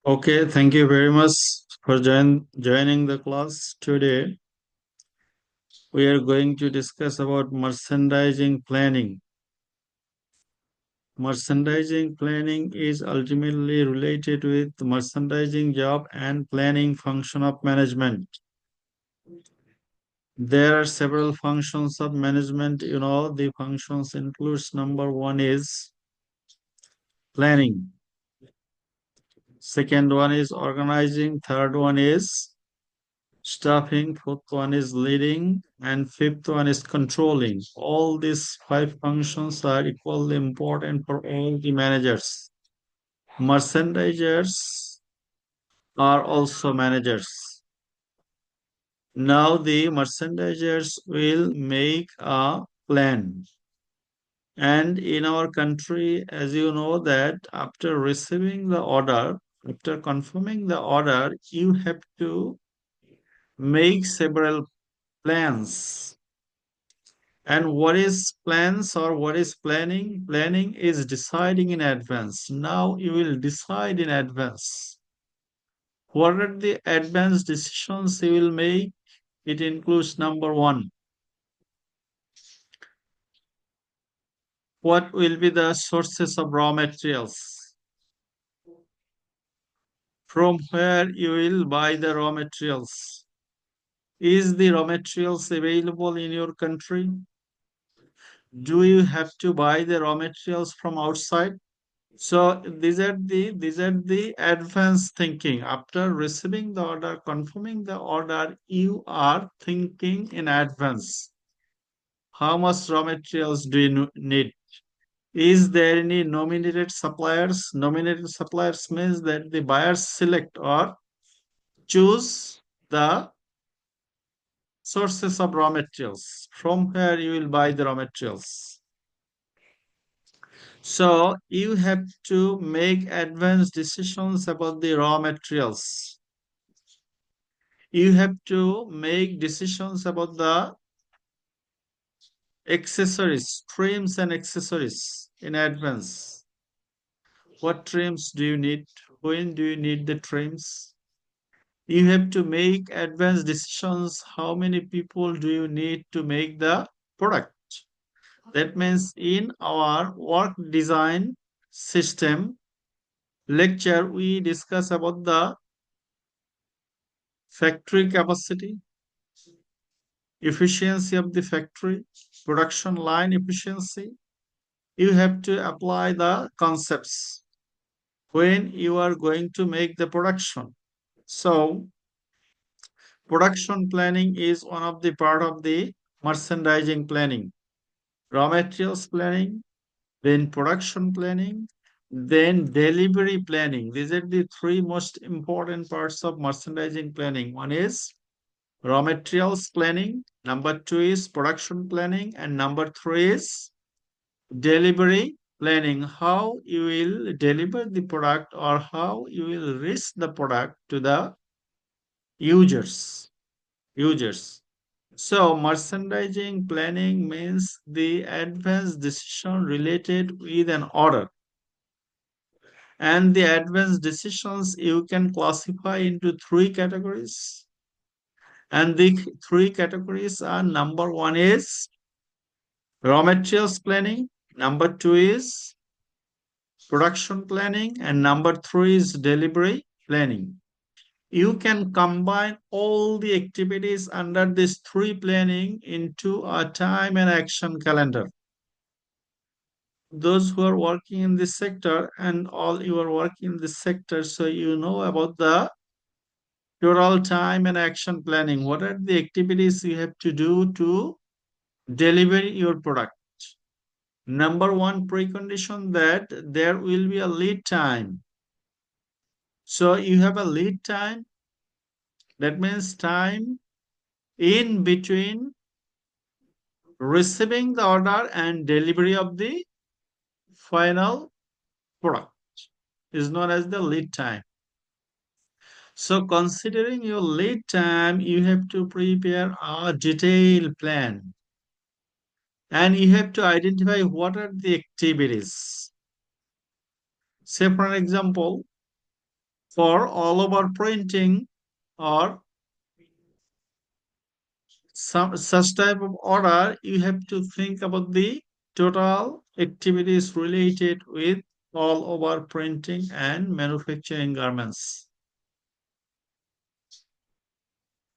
Okay, thank you very much for joining the class today. We are going to discuss about merchandising planning. Merchandising planning is ultimately related with merchandising job and planning function of management. There are several functions of management. The functions includes number one is planning. Second one is organizing. Third one is staffing, fourth one is leading, and fifth one is controlling. All these five functions are equally important for all the managers. Merchandisers are also managers. Now the merchandisers will make a plan. And in our country, as you know, that after receiving the order, after confirming the order, you have to make several plans. And what is plans or what is planning? Planning is deciding in advance. Now you will decide in advance. What are the advanced decisions you will make? It includes number one. What will be the sources of raw materials? From where you will buy the raw materials? Is the raw materials available in your country? Do you have to buy the raw materials from outside? So these are the advanced thinking. After receiving the order, confirming the order, you are thinking in advance. How much raw materials do you need? Is there any nominated suppliers? Nominated suppliers means that the buyers select or choose the sources of raw materials from where you will buy the raw materials. So you have to make advanced decisions about the raw materials. You have to make decisions about the accessories, trims and accessories in advance. What trims do you need? When do you need the trims? You have to make advanced decisions. How many people do you need to make the product? That means in our work design system lecture, we discuss about the factory capacity, efficiency of the factory, production line efficiency. You have to apply the concepts when you are going to make the production. So, production planning is one of the part of the merchandising planning, raw materials planning, then production planning, then delivery planning. These are the three most important parts of merchandising planning. One is raw materials planning, number two is production planning, and number three is delivery planning. How you will deliver the product or how you will reach the product to the users. So merchandising planning means the advanced decision related with an order. And the advanced decisions you can classify into three categories. And the three categories are: number one is raw materials planning, number two is production planning, and number three is delivery planning. You can combine all the activities under this three planning into a time and action calendar. Those who are working in this sector and all you are working in this sector, so you know about the total time and action planning. What are the activities you have to do to deliver your product? Number one precondition that there will be a lead time. So you have a lead time. That means time in between receiving the order and delivery of the final product is known as the lead time. So considering your lead time, you have to prepare a detailed plan and you have to identify what are the activities. Say for an example, For all over printing or some such type of order, you have to think about the total activities related with all over printing and manufacturing garments.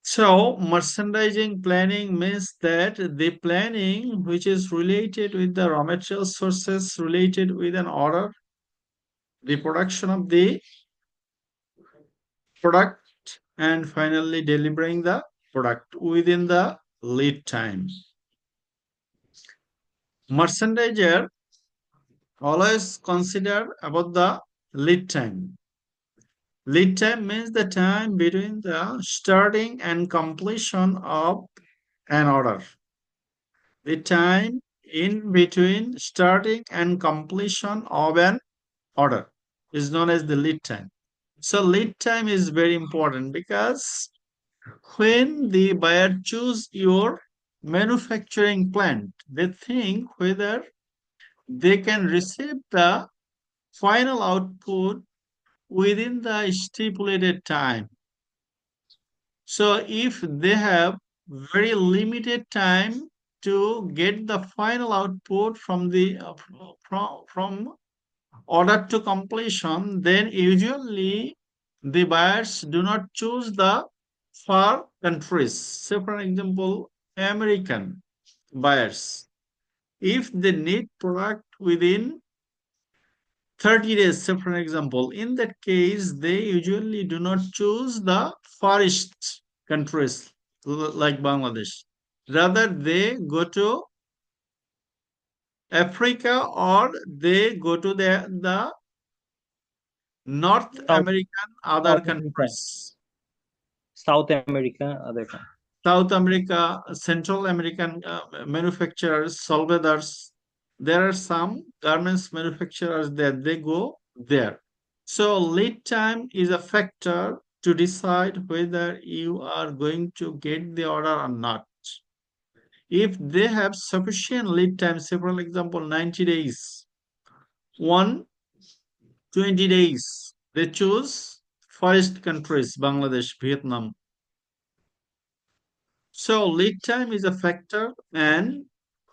So, merchandising planning means that the planning which is related with the raw material sources related with an order, the production of the product, and finally delivering the product within the lead time. Merchandiser always consider about the lead time. Lead time means the time between the starting and completion of an order. The time in between starting and completion of an order is known as the lead time. So lead time is very important because when the buyer choose your manufacturing plant, they think whether they can receive the final output within the stipulated time. So if they have very limited time to get the final output from the from order to completion, then usually the buyers do not choose the far countries. Say for example, American buyers. If they need product within 30 days, say for example, in that case, they usually do not choose the Far East countries like Bangladesh. Rather, they go to Africa or they go to the North South American other South America, countries. South America, other country. South America, Central American manufacturers, Solvadors. There are some garments manufacturers that they go there. So lead time is a factor to decide whether you are going to get the order or not. If they have sufficient lead time, say for example 90 days, 120 days, they choose first countries, Bangladesh, Vietnam. So lead time is a factor, and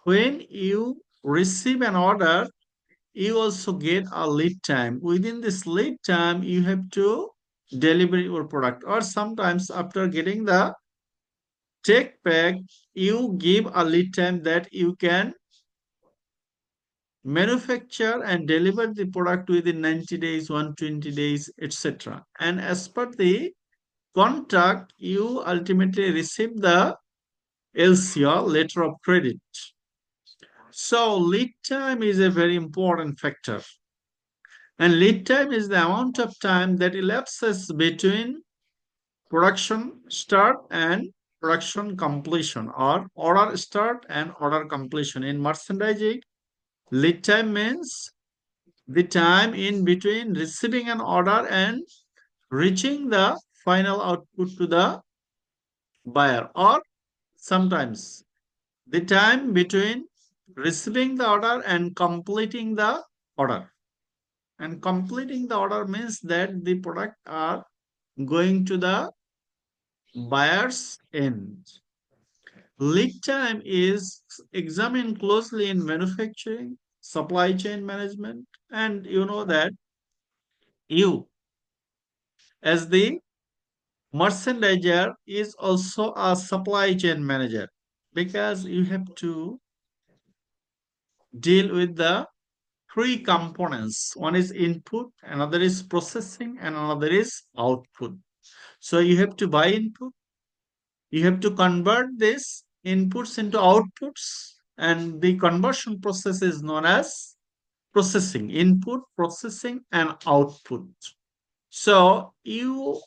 when you receive an order, you also get a lead time. Within this lead time, you have to deliver your product, or sometimes after getting the take back, you give a lead time that you can manufacture and deliver the product within 90 days, 120 days, etc. And as per the contract, you ultimately receive the LCR, letter of credit. So lead time is a very important factor. And lead time is the amount of time that elapses between production start and production completion, or order start and order completion. In merchandising, lead time means the time in between receiving an order and reaching the final output to the buyer, or sometimes the time between receiving the order and completing the order. And completing the order means that the product are going to the buyer's end. Lead time is examined closely in manufacturing, supply chain management, and you know that you, as the merchandiser, is also a supply chain manager because you have to deal with the three components. One is input, another is processing, and another is output. So you have to buy input, you have to convert this inputs into outputs, and the conversion process is known as processing, input, processing, and output. So you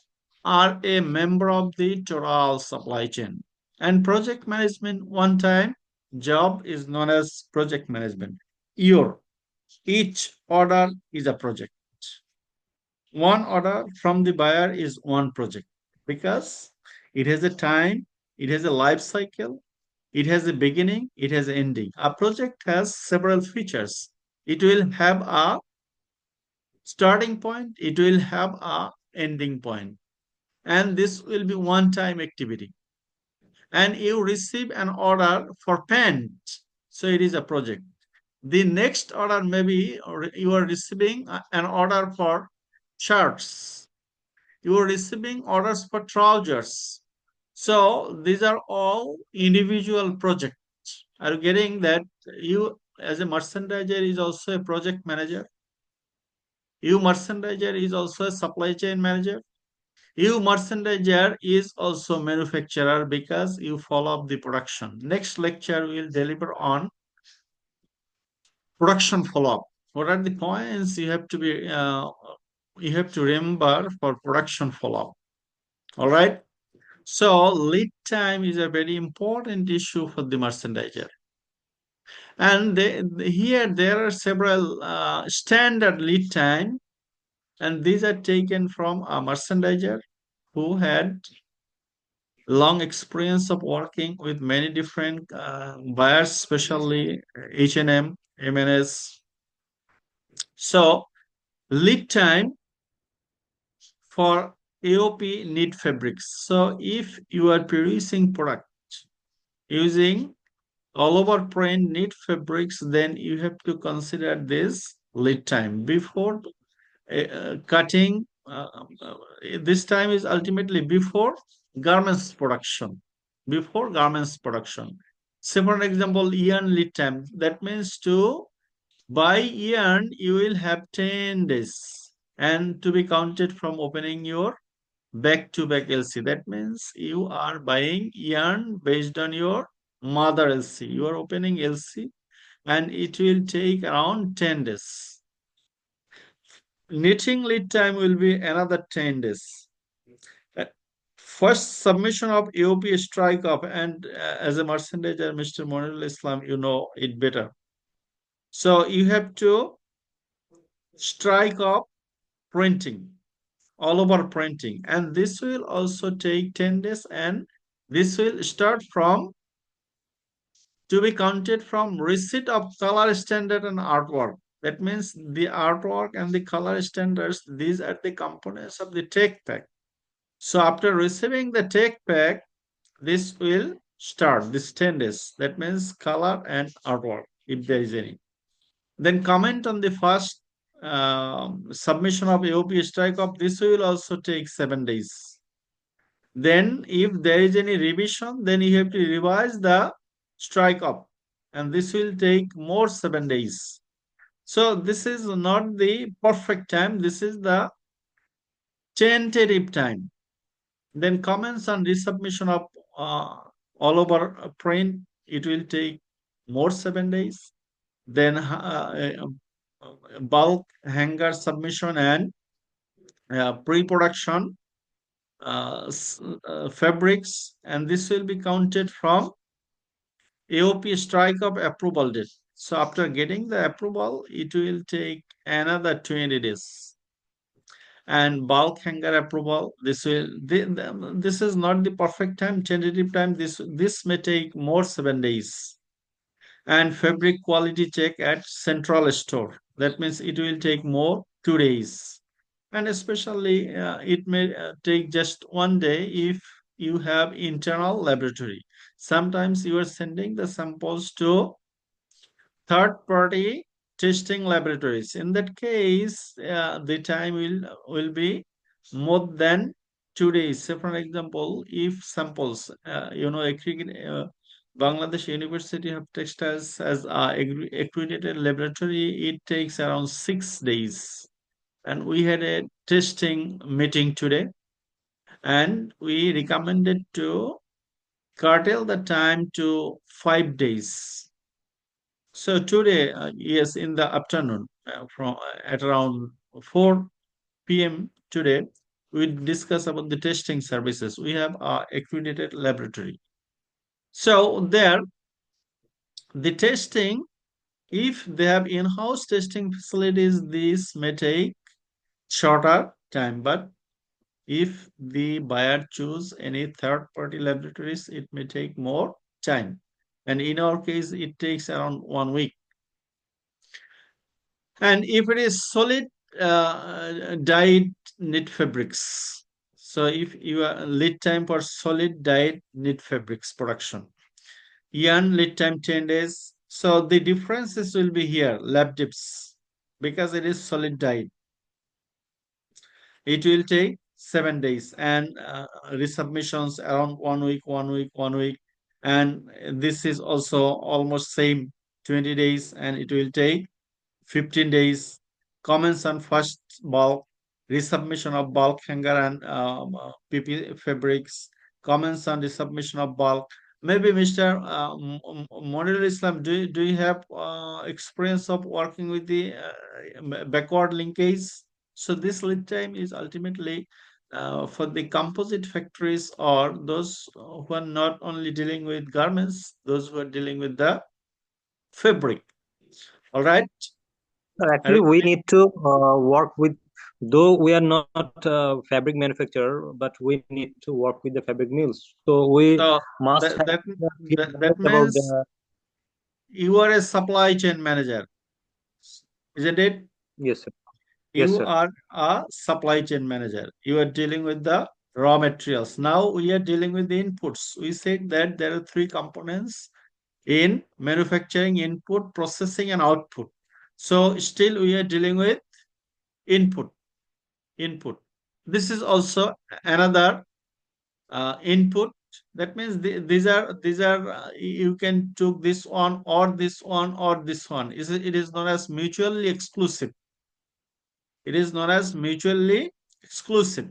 are a member of the total supply chain. And project management, one time job is known as project management. Your each order is a project. One order from the buyer is one project because it has a time, it has a life cycle, it has a beginning, it has an ending. A project has several features. It will have a starting point, it will have a ending point, and this will be one-time activity. And you receive an order for paint, so it is a project. The next order maybe or you are receiving an order for shirts, you are receiving orders for trousers. So these are all individual projects. Are you getting that? You as a merchandiser is also a project manager. You merchandiser is also a supply chain manager. You merchandiser is also manufacturer because you follow up the production. Next lecture will deliver on production follow up. What are the points you have to remember for production follow up? All right. So lead time is a very important issue for the merchandiser. And here there are several standard lead time, and these are taken from a merchandiser who had long experience of working with many different buyers, especially H&M, M&S. So lead time for AOP knit fabrics. So if you are producing product using all over print knit fabrics, then you have to consider this lead time before cutting. This time is ultimately before garments production. Before garments production. Say for example, yarn lead time. That means to buy yarn, you will have 10 days and to be counted from opening your back-to-back LC. That means you are buying yarn based on your mother LC. You are opening LC and it will take around 10 days. Knitting lead time will be another 10 days. Uh, First submission of AOP strike up, and as a merchandiser, Mr. Monirul Islam, you know it better. So you have to strike up printing, all over printing, and this will also take 10 days, and this will start from to be counted from receipt of color standard and artwork. That means the artwork and the color standards, these are the components of the take pack. So after receiving the take pack, this will start this 10 days. That means color and artwork, if there is any. Then comment on the first submission of AOP strike up. This will also take 7 days. Then if there is any revision, then you have to revise the strike up, and this will take more 7 days. So this is not the perfect time. This is the tentative time. Then comments on resubmission of all over print, it will take more 7 days. Then bulk hanger submission and pre-production fabrics, and this will be counted from AOP strike up approval date. So after getting the approval, it will take another 20 days. And bulk hanger approval, this is not the perfect time, tentative time. This may take more 7 days. And fabric quality check at central store. That means it will take more 2 days. And especially it may take just one day if you have internal laboratory. Sometimes you are sending the samples to third party testing laboratories. In that case, the time will be more than 2 days. So for example, if samples, Bangladesh University of Textiles as accredited laboratory, it takes around 6 days. And we had a testing meeting today, and we recommended to curtail the time to 5 days. So today, yes, in the afternoon, from at around 4 p.m. today, we discuss about the testing services. We have our accredited laboratory. So there, the testing, if they have in-house testing facilities, this may take shorter time. But if the buyer choose any third-party laboratories, it may take more time. And in our case, it takes around 1 week. And if it is solid dyed knit fabrics. So if you are lead time for solid dyed knit fabrics production, yarn lead time 10 days. So the differences will be here, lab dips, because it is solid dyed. It will take 7 days and resubmissions around 1 week, 1 week, 1 week. And this is also almost same 20 days and it will take 15 days. Comments on first bulk, resubmission of bulk hanger and PP fabrics, comments on resubmission of bulk. Maybe Mr. Monirul Islam, do you have experience of working with the backward linkage? So this lead time is ultimately for the composite factories or those who are not only dealing with garments, those who are dealing with the fabric. All right. Actually, we need to work with, though we are not fabric manufacturer, but we need to work with the fabric mills. So we So must have the that knowledge about means the. you are a supply chain manager, isn't it? Yes, sir. Yes, You sir. are a supply chain manager. You are dealing with the raw materials. Now we are dealing with the inputs. We said that there are three components in manufacturing: input, processing, and output. So still we are dealing with input. Input. This is also another input. That means these are you can took this one or this one or this one. It is known as mutually exclusive. It is known as mutually exclusive.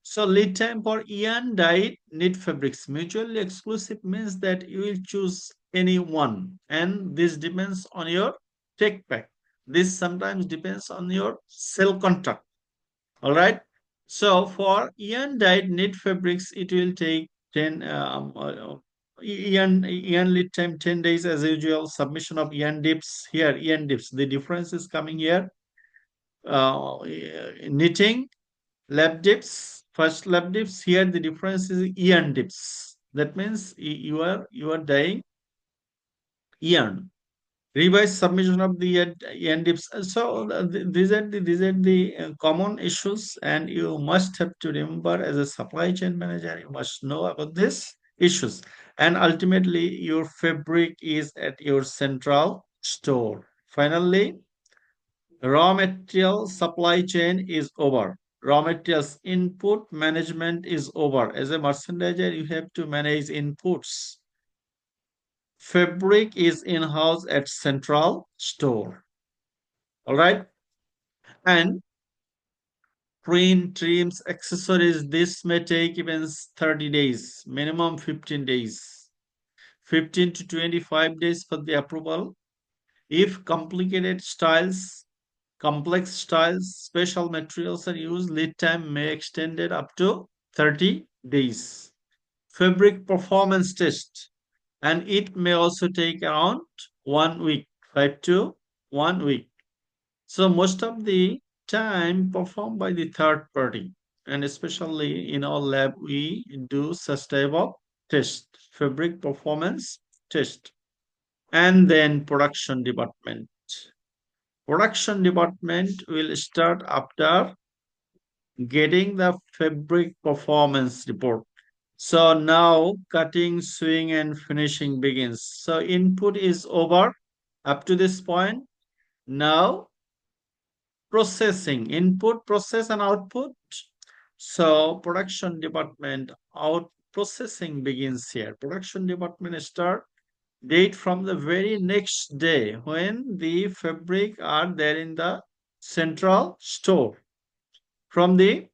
So lead time for yarn dyed knit fabrics. Mutually exclusive means that you will choose any one, and this depends on your take back. This sometimes depends on your sell contract. All right. So for yarn dyed knit fabrics, it will take 10 yarn lead time 10 days as usual. Submission of yarn dips here. Yarn dips. The difference is coming here. Knitting lab dips. First lab dips here. The difference is yarn dips. That means you are dyeing yarn. Revised submission of the NDIPs. So these are the common issues, and you must have to remember as a supply chain manager, you must know about these issues. And ultimately, your fabric is at your central store. Finally, raw material supply chain is over. Raw materials input management is over. As a merchandiser, you have to manage inputs. Fabric is in-house at central store. All right. And print, trims, accessories, this may take even 30 days, minimum 15 days, 15 to 25 days for the approval. If complicated styles, complex styles, special materials are used, lead time may extend it up to 30 days. Fabric performance test, and it may also take around 1 week, 5 to 1 week. So most of the time performed by the third party, and especially in our lab, we do such type of test, fabric performance test, and then production department. Production department will start after getting the fabric performance report. So now cutting, sewing, and finishing begins. So input is over up to this point. Now processing, input, process, and output. So production department out processing begins here. Production department start date from the very next day when the fabric are there in the central store. From the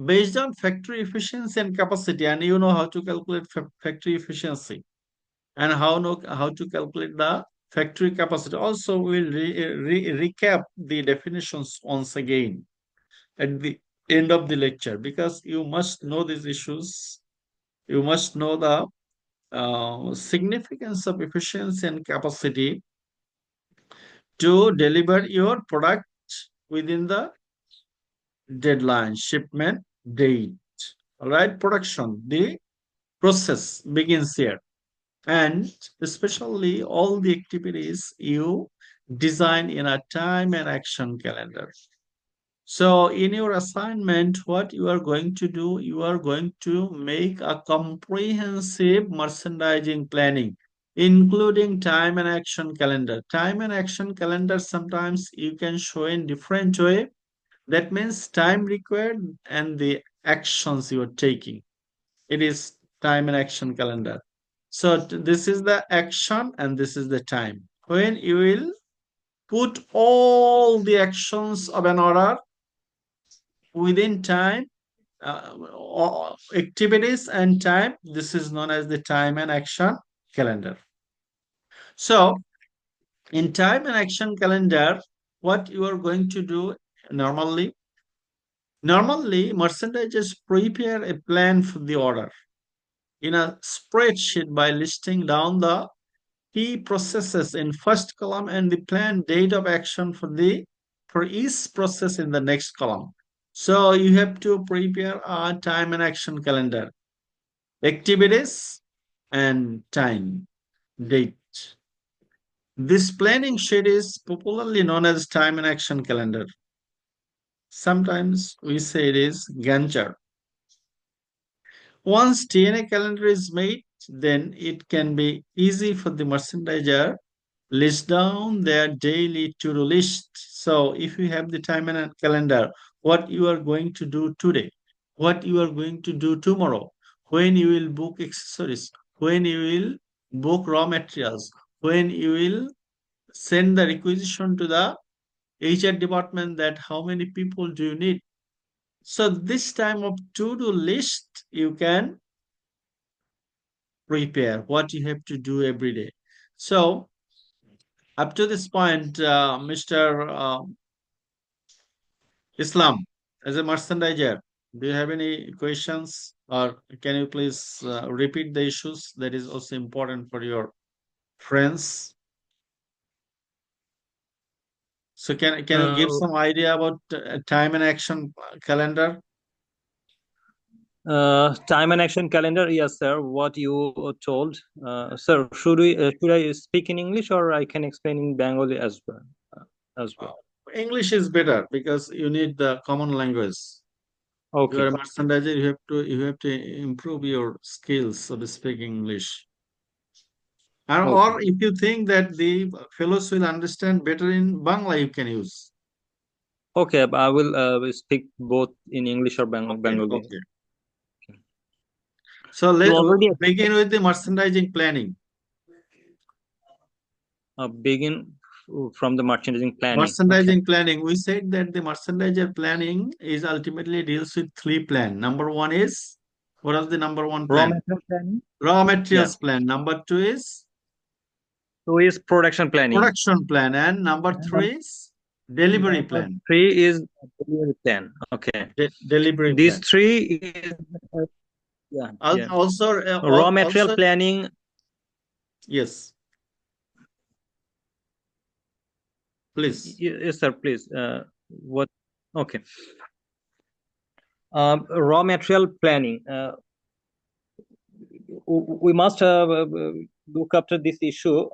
based on factory efficiency and capacity, and you know how to calculate factory efficiency and how to calculate the factory capacity. Also, we'll recap the definitions once again at the end of the lecture, because you must know these issues. You must know the significance of efficiency and capacity to deliver your product within the deadline, shipment date. All right, production, the process begins here. And especially all the activities you design in a time and action calendar. So in your assignment, what you are going to do, you are going to make a comprehensive merchandising planning, including time and action calendar. Time and action calendar sometimes you can show in different way. That means time required and the actions you are taking. It is time and action calendar. So this is the action and this is the time. When you will put all the actions of an order within time, activities and time, this is known as the time and action calendar. So in time and action calendar, what you are going to do normally, merchandisers prepare a plan for the order in a spreadsheet by listing down the key processes in first column and the planned date of action for each process in the next column. So you have to prepare a time and action calendar, activities and time, date. This planning sheet is popularly known as time and action calendar. Sometimes we say it is Gantt chart. Once TNA calendar is made, then it can be easy for the merchandiser list down their daily to-do list. So if you have the time and a calendar, what you are going to do today, what you are going to do tomorrow, when you will book accessories, when you will book raw materials, when you will send the requisition to the HR department that how many people do you need. So this time of to-do list, you can prepare what you have to do every day. So up to this point, Mr. Islam, as a merchandiser, do you have any questions or can you please repeat the issues that is also important for your friends? So can you give Uh, some idea about time and action calendar? Time and action calendar, yes, sir. What you told, sir. Should I speak in English or I can explain in Bengali as well? As Uh, well. English is better because you need the common language. You are Okay. a merchandiser, you have to improve your skills of speaking English. And Okay. or if you think that the fellows will understand better in Bangla, you can use. Okay. I will speak both in English or Okay, Bengali. okay. So You let already begin with the merchandising planning. begin from the merchandising planning. Okay. Merchandising planning. We said that the merchandiser planning is ultimately deals with three plan. Number one is what is the number one Raw plan? material planning. Raw Yeah. materials plan. Number two is Two is production planning. production plan, and number And three is delivery number plan. three is delivery plan. Okay. Delivery These plan. three is yeah, yeah. Also, Raw material also planning. yes, please. Yes, sir. Please. What? Okay. Raw material planning. We must look after this issue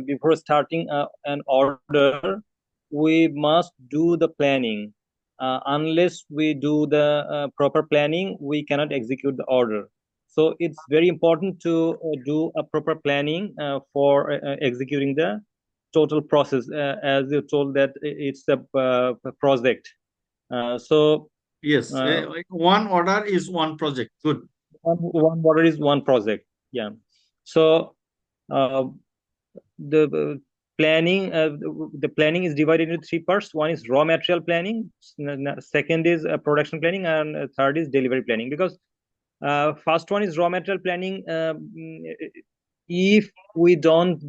before starting an order. We must do the planning. Unless we do the proper planning, we cannot execute the order. So it's very important to do a proper planning for executing the total process. As you told that it's a project. So Yes, uh, one order is one project. Good. one order is one project. Yeah. So uh, the planning the planning is divided into three parts. One is raw material planning, second is production planning, and third is delivery planning. Because first one is raw material planning. If we don't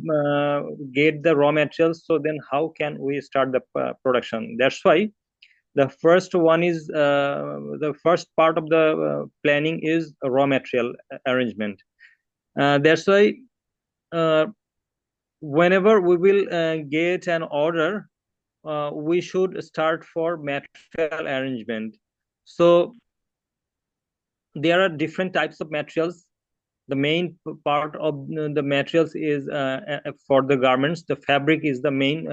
get the raw materials, so then how can we start the production? That's why the first one is the first part of the planning is raw material arrangement. That's why uh, whenever we will get an order, we should start for material arrangement. So there are different types of materials. The main part of the materials is for the garments. The fabric is the main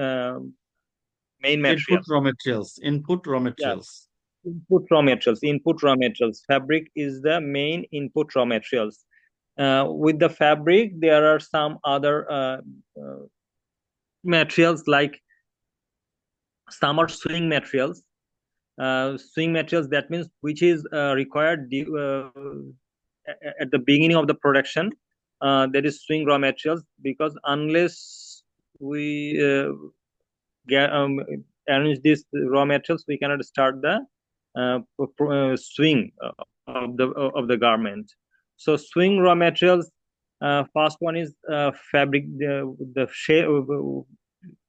main Input material. raw materials. Input raw Yeah, materials. input raw materials. Input raw materials. Fabric is the main input raw materials. With the fabric, there are some other materials, like some are swing materials. Swing materials, that means which is required at the beginning of the production. That is swing raw materials, because unless we get, arrange these raw materials, we cannot start the swing of the garment. So swing raw materials, first one is fabric. The shell,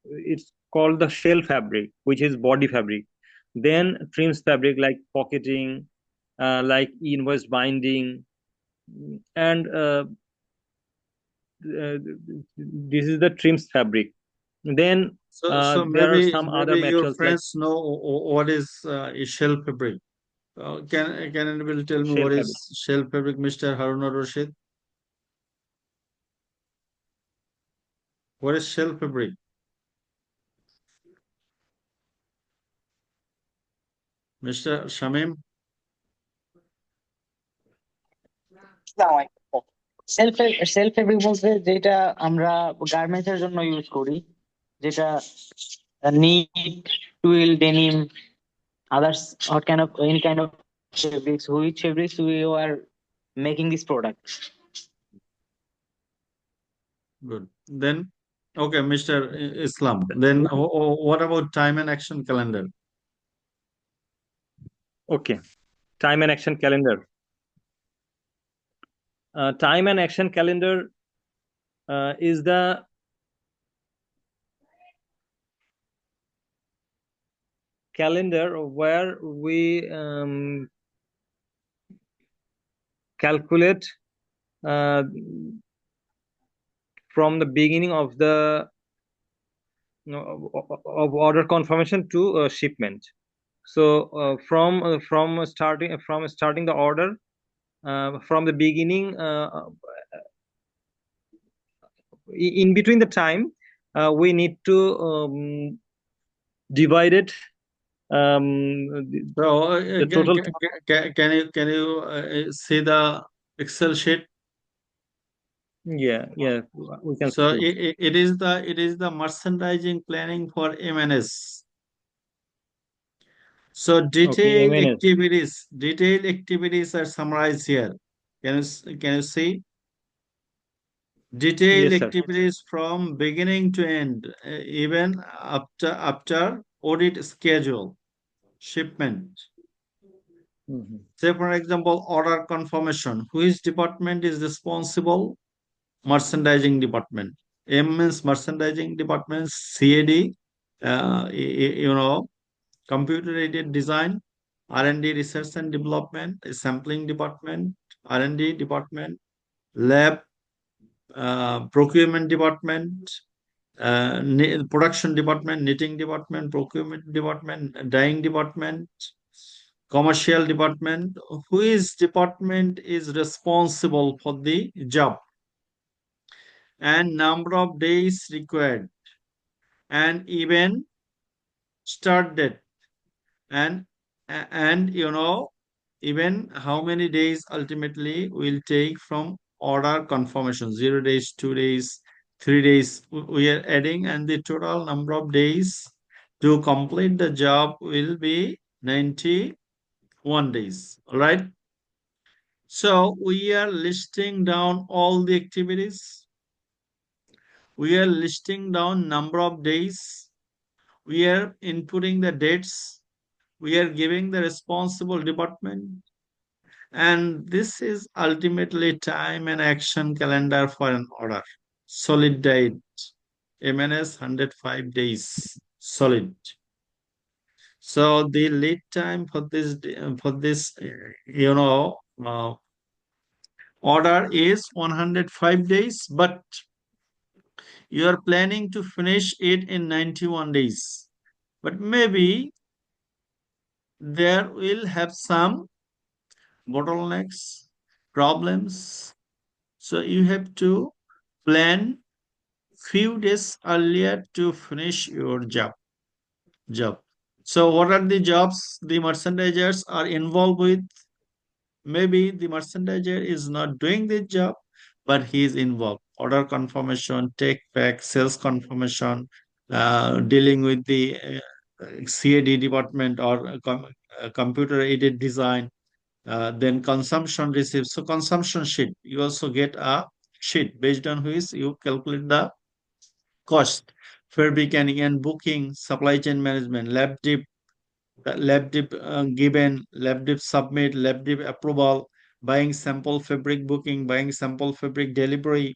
it's called the shell fabric, which is body fabric. Then trims fabric, like pocketing, like invoice binding, and this is the trims fabric. Then So there are maybe some other your materials like friends know what is a shell fabric. Can anybody tell me shell what is fabric. shell fabric, Mr. Haruna Rashid? What is shell fabric? Mr. Shamim? Self self fabric বলতে যেটা আমরা garments এর জন্য use করি, যেটা knit, twill, denim, others, what kind of any kind of fabrics, which fabrics we are making this product. Good. Then, okay, Mr. Islam. Then what about time and action calendar? Okay, time and action calendar. Time and action calendar is the calendar where we calculate uh, from the beginning of the of order confirmation to shipment. So from starting the order, from the beginning, in between the time, we need to divide it, So the total. can you see the Excel sheet? Yeah, we can So see. it is the merchandising planning for MNS. So Okay, MNS. detailed activities are summarized here. Can you see? Detailed Yes, sir. activities from beginning to end, even after audit schedule, shipment. Mhm. Say for example, order confirmation. Which department is responsible? Merchandising department. M means merchandising department. CAD, you know, computer aided design. R&D, research and development. Sampling department. R&D department. Lab, procurement department. Production department, knitting department, procurement department, dyeing department, commercial department. Which department is responsible for the job, and number of days required, and even start date, and even how many days ultimately will take from order confirmation, 0 days, 2 days, 3 days we are adding, and the total number of days to complete the job will be 91 days. All right, so we are listing down all the activities, we are listing down number of days, we are inputting the dates, we are giving the responsible department, and this is ultimately time and action calendar for an order. Solid date. MNS 105 days. Solid. So the lead time for this order is 105 days, but you are planning to finish it in 91 days. But maybe there will have some bottlenecks, problems. So you have to plan few days earlier to finish your job. job. So what are the jobs the merchandisers are involved with? Maybe the merchandiser is not doing the job, but he is involved. Order confirmation, take back, sales confirmation, dealing with the CAD department or computer aided design, then consumption receipts. So consumption sheet, you also get a sheet based on which you calculate the cost. Fabricating and booking, supply chain management, given, lab dip submit, lab dip approval, buying sample fabric booking, buying sample fabric delivery,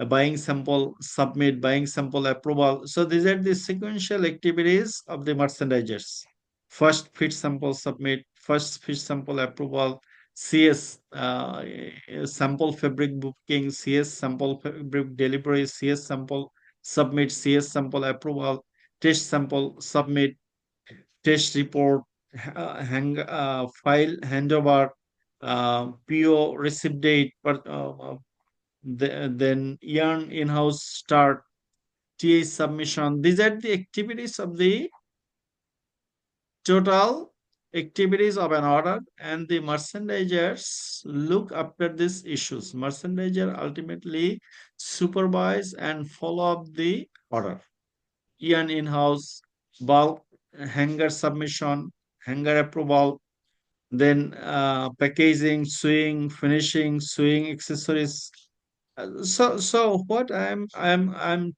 buying sample submit, buying sample approval. So these are the sequential activities of the merchandisers. First fit sample submit, first fit sample approval, CS sample fabric booking, CS sample fabric delivery, CS sample submit, CS sample approval, test sample submit, test report, file handover, PO receipt date, then yarn in-house start, TA submission. These are the activities of the total activities of an order, and the merchandisers look after these issues. Merchandiser ultimately supervise and follow up the order. Yarn in-house, bulk, hanger submission, hanger approval, then packaging, sewing accessories. So what I'm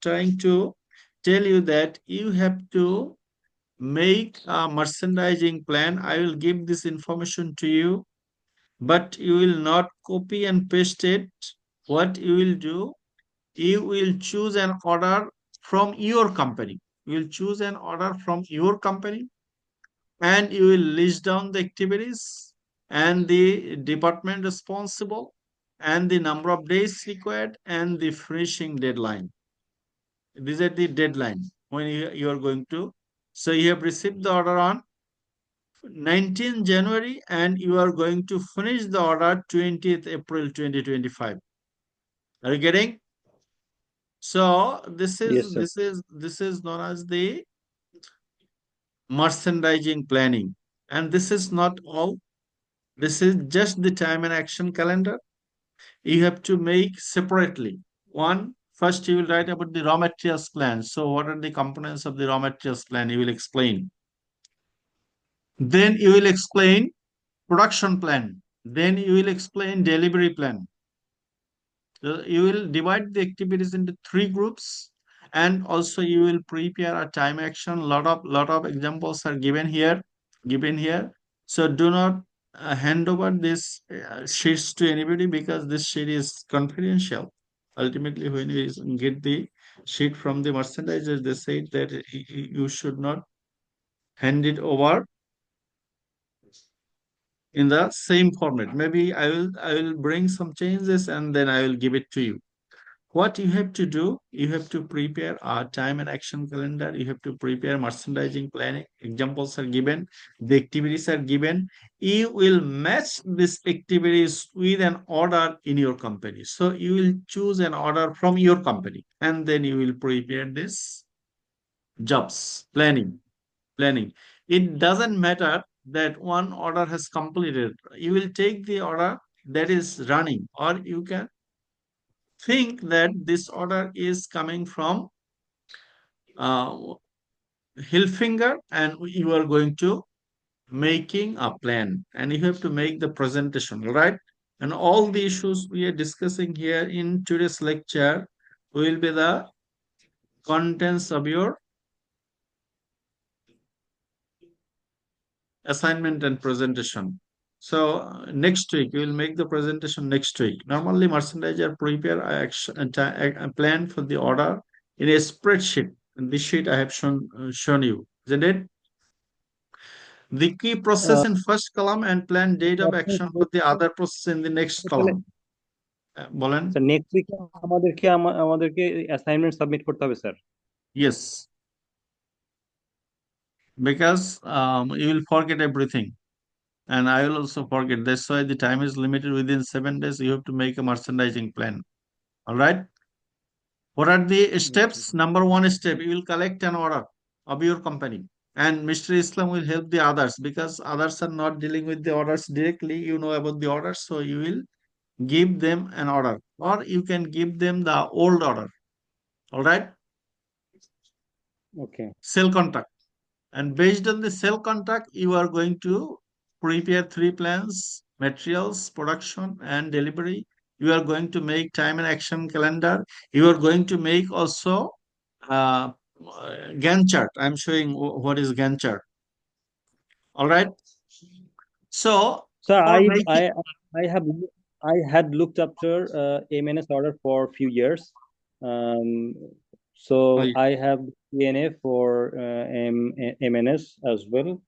trying to tell you that you have to make a merchandising plan. I will give this information to you, but you will not copy and paste it. What you will do, you will choose an order from your company. You will choose an order from your company, and you will list down the activities and the department responsible and the number of days required and the finishing deadline. These are the deadline when you are going to. So you have received the order on 19th January and you are going to finish the order 20th April 2025. Are you getting? So this Yes, is sir. known as the merchandising planning. And this is not all. This is just the time and action calendar. You have to make separately. One, first you will write about the raw materials plan. So what are the components of the raw materials plan? You will explain. Then you will explain production plan. Then you will explain delivery plan. So you will divide the activities into three groups, and also you will prepare a time action. Lot of examples are given here. So do not hand over this sheets to anybody, because this sheet is confidential. Ultimately, when you get the sheet from the merchandiser, they say that you should not hand it over in the same format. Maybe I will bring some changes and then I will give it to you. What you have to do, you have to prepare a time and action calendar. You have to prepare merchandising planning. Examples are given, the activities are given. You will match these activities with an order in your company. So you will choose an order from your company and then you will prepare this jobs planning. It doesn't matter that one order has completed. You will take the order that is running, or you can think that this order is coming from uh, Hilfinger, and you are going to making a plan, and you have to make the presentation, right? And all the issues we are discussing here in today's lecture will be the contents of your assignment and presentation. So next week we will make the presentation next week. Normally, merchandiser prepare a plan for the order in a spreadsheet. And this sheet I have shown you, isn't it? The key process Uh, in first column and plan date of action for the other process in the next তাহলে column. বলেন? Next week আমাদেরকে assignment submit করতে হবে sir? Yes, because you will forget everything. And I will also forget. That's why the time is limited. Within 7 days, you have to make a merchandising plan. All right. What are the steps? Number one step, you will collect an order of your company. And Mr. Islam will help the others because others are not dealing with the orders directly. You know about the orders, so you will give them an order, or you can give them the old order. All right, Okay. sell contract. And based on the sell contract, you are going to prepare three plans: materials, production, and delivery. You are going to make time and action calendar. You are going to make also uh, Gantt chart. I'm showing what is Gantt chart. All right. So So for I making, I I have I had looked after MNS order for a few years. Um, oh, so I have TNA for MNS as well.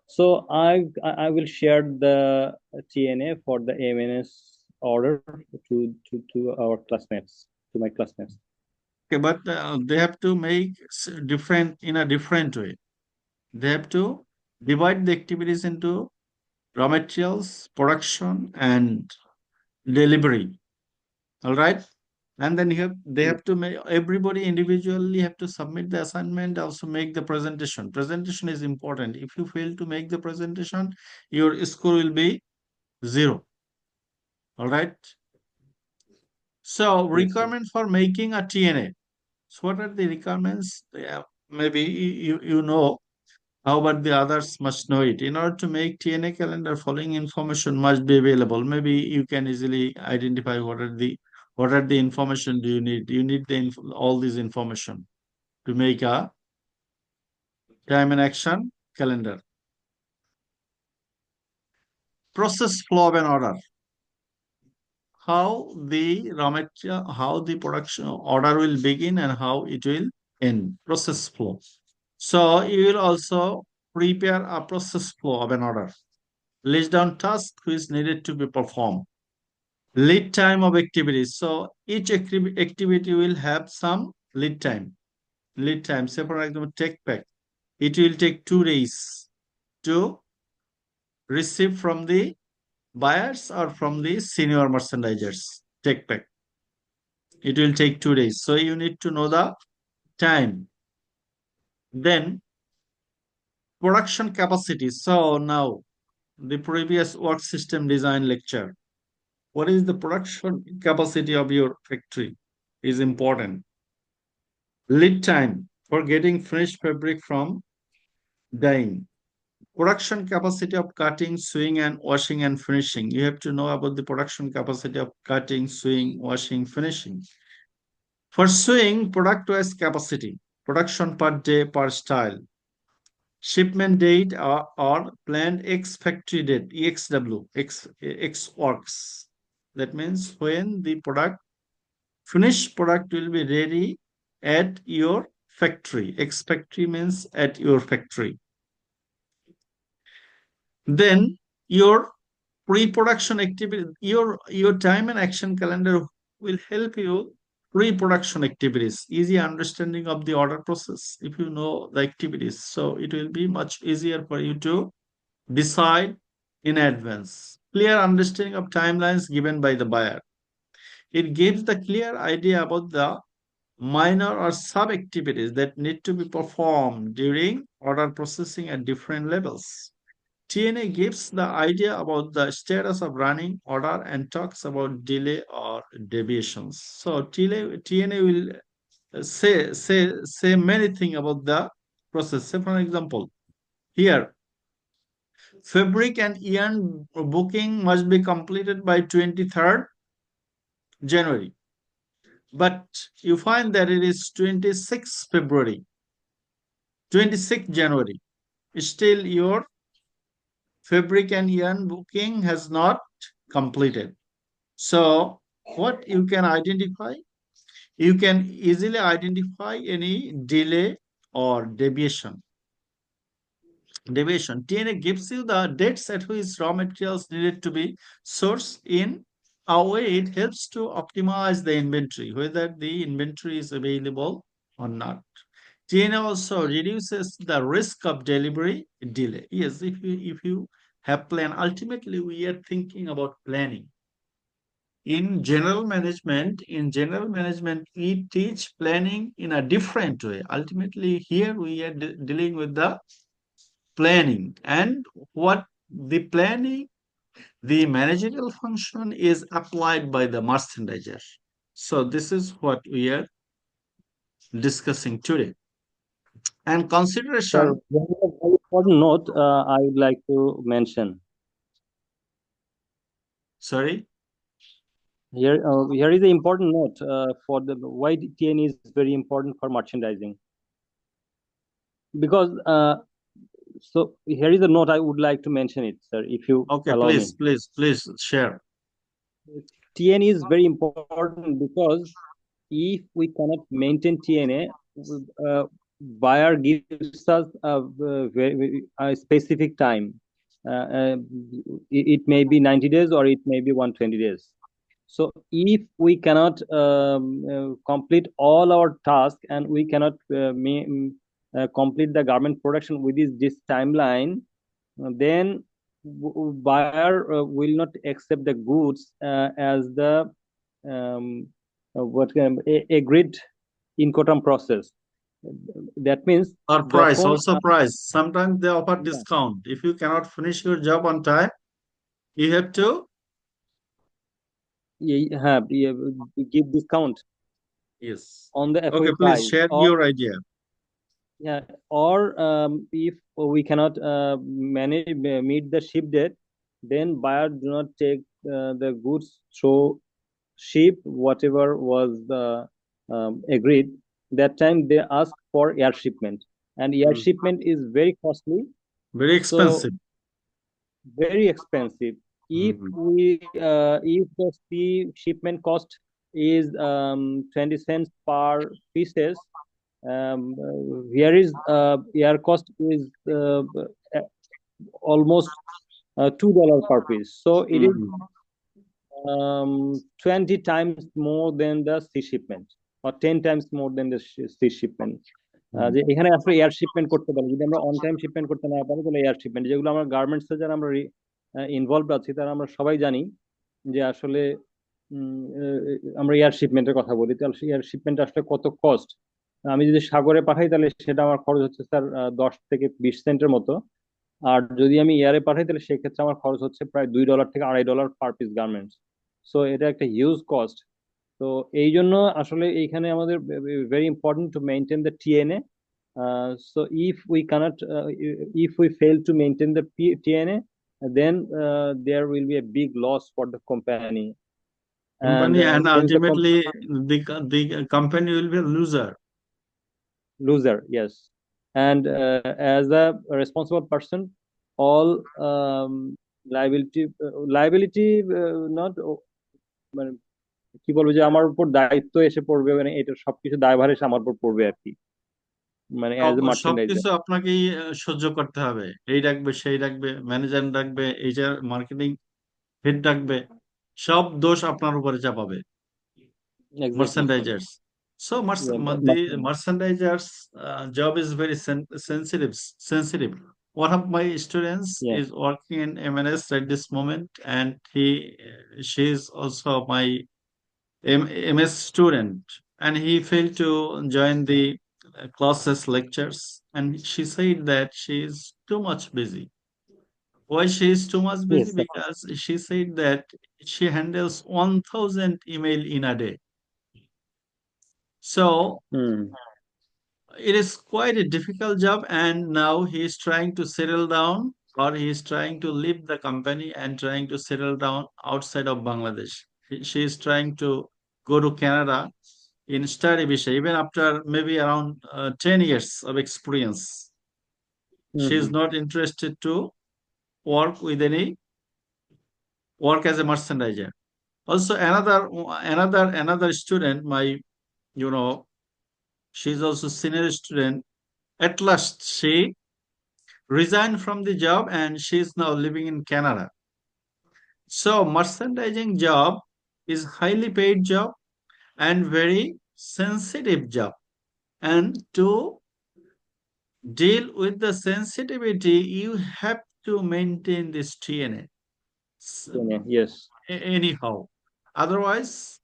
So I will share the TNA for the MNS order to our classmates, to my classmates. okay, but they have to make different in a different way. They have to divide the activities into raw materials, production, and delivery. All right. And then they Yeah. have to make everybody individually have to submit the assignment, also make the presentation. Presentation is important. If you fail to make the presentation, your score will be 0. All right. So Yes, sir. requirement for making a TNA. So what are the requirements? Yeah, maybe you know. How about the others must know it? In order to make TNA calendar, following information must be available. Maybe you can easily identify what are the information do you need. You need all this information to make a time and action calendar. Process flow of an order. How the raw material, how the production order will begin and how it will end. Process flow. So you will also prepare a process flow of an order. List down tasks which needed to be performed. Lead time of activities. So each activity will have some lead time. Lead time. Say for example, take pack. It will take 2 days to receive from the buyers or from the senior merchandisers. Take pack. It will take 2 days. So you need to know the time. Then production capacity. So now the previous work system design lecture. What is the production capacity of your factory is important. Lead time for getting finished fabric from dyeing. Production capacity of cutting, sewing, and washing and finishing. You have to know about the production capacity of cutting, sewing, washing, finishing. For sewing, product wise capacity, production per day per style. Shipment date or planned X factory date, EXW, X works. That means when the finished product will be ready at your factory. X factory means at your factory. Then your pre-production activity, your time and action calendar will help you pre-production activities, easy understanding of the order process if you know the activities. So it will be much easier for you to decide in advance. Clear understanding of timelines given by the buyer. It gives the clear idea about the minor or sub activities that need to be performed during order processing at different levels. TNA gives the idea about the status of running order and talks about delay or deviations. So TNA will say many things about the process. Say for example, here fabric and yarn booking must be completed by 23rd January. But you find that it is 26th February, 26th January. Still, your fabric and yarn booking has not completed. So, what you can identify? You can easily identify any delay or deviation. TNA gives you the dates at which raw materials needed to be sourced in a way it helps to optimize the inventory, whether the inventory is available or not. TNA also reduces the risk of delivery delay. Yes, if you have plan, ultimately we are thinking about planning. in general management, we teach planning in a different way. Ultimately, here we are dealing with the planning, and what the planning, the managerial function is applied by the merchandiser. So this is what we are discussing today. And Sir, consideration, one very important note I would like to mention. sorry, Here is an important note for the why TN is very important for merchandising. Because so here is a note I would like to mention it, sir, if you okay, allow me. please share. TN is very important because if we cannot maintain TNA, buyer gives us a specific time. It may be 90 days or it may be 120 days. So if we cannot complete all our tasks and we cannot complete the garment production within this timeline, then buyer will not accept the goods as the agreed Incoterm process. That means Or price, যখন also price. Sometimes they offer yeah, discount. If you cannot finish your job on time, you have to, give discount yes. on the Okay, FOB please price, share or your idea. yeah, or if we cannot manage meet the ship date, then buyer do not take the goods through ship whatever was agreed. That time they ask for air shipment, and air Mm. shipment is very costly, Very so expensive. very expensive. If Mhm. if the sea shipment cost is 20 cents per pieces, here is air cost is almost $2 per piece. So it is Mhm. 20 times more than the sea shipment, or 10 times more than the sea shipment. Mhm. যে এখানে আসলে air shipment করতে পারি, যদি আমরা on time shipment করতে না পারি তাহলে এয়ার শিপমেন্ট, যেগুলো আমরা গার্মেন্টসে যারা আমরা ইনভলভ আছি তারা আমরা সবাই জানি যে আসলে আমরা এয়ার শিপমেন্টের কথা বলি, তাহলে এয়ার শিপমেন্ট আসলে কত কস্ট। আমি যদি সাগরে পাঠাই তাহলে সেটা আমার খরচ হচ্ছে স্যার 10 থেকে 20 সেন্টের মতো। আর যদি আমি এয়ারে পাঠাই তাহলে সেক্ষেত্রে আমার খরচ হচ্ছে প্রায় $2 থেকে $2.50 পার পিস গার্মেন্টস। সো এটা একটা হিউজ কস্ট। তো এই জন্য আসলে এইখানে আমাদের very important to maintain the TNA. So if we fail to maintain the TNA, then there will be a big loss for the company, and Company, and since the ultimately the company will be a loser. loser, yes, and as a responsible person, all liability not মানে কি বলবো, যে আমার উপর দায়িত্ব এসে পড়বে, মানে এটা সবকিছু দায়ভার এসে আমার উপর পড়বে আর কি, মানে অ্যাজ এ মার্চেন্ডাইজার। সবকিছু আপনাকেই সহ্য করতে হবে। এই ডাকবে, সেই ডাকবে, ম্যানেজার ডাকবে, এইচআর মার্কেটিং হেড ডাকবে, সব দোষ আপনার উপরে চাপাবে exactly sir. merchandisers. So the merchandisers job is very sensitive. One of my students Yeah. is working in MNS at this moment, and she is also my MS student, and he failed to join the classes lectures, and she said that she is too much busy. Why she is too much busy? Yes, sir. Because she said that she handles 1,000 email in a day. So Hmm. it is quite a difficult job, and now he is trying to settle down, or he is trying to leave the company and trying to settle down outside of Bangladesh. She is trying to go to Canada in study visa, even after maybe around 10 years of experience. She is Hmm. not interested to work as a merchandiser. Also, another student, my, you know, she's also senior student. At last, she resigned from the job, and she is now living in Canada. So, merchandising job is highly paid job and very sensitive job. And to deal with the sensitivity, you have to maintain this TNA. Yes. Anyhow, Otherwise,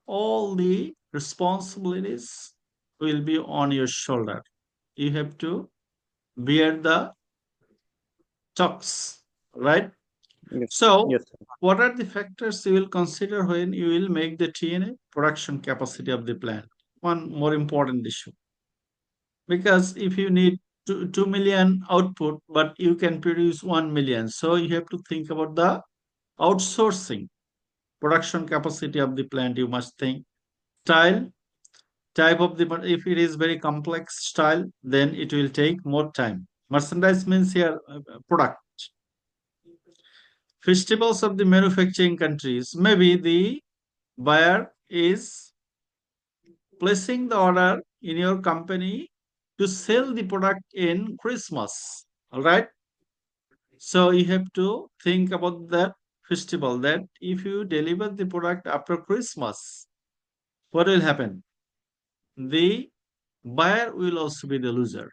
all the responsibilities will be on your shoulder. You have to bear the talks, right? Yes. So, Yes. what are the factors you will consider when you will make the TNA? Production capacity of the plant. One more important issue. Because if you need 2 million output, but you can produce 1 million, so you have to think about the outsourcing production capacity of the plant. You must think style, type of the, but if it is very complex style, then it will take more time. Merchandise means here product. Festivals of the manufacturing countries. Maybe the buyer is placing the order in your company to sell the product in Christmas. All right. So you have to think about that festival, that if you deliver the product after Christmas, what will happen? The buyer will also be the loser.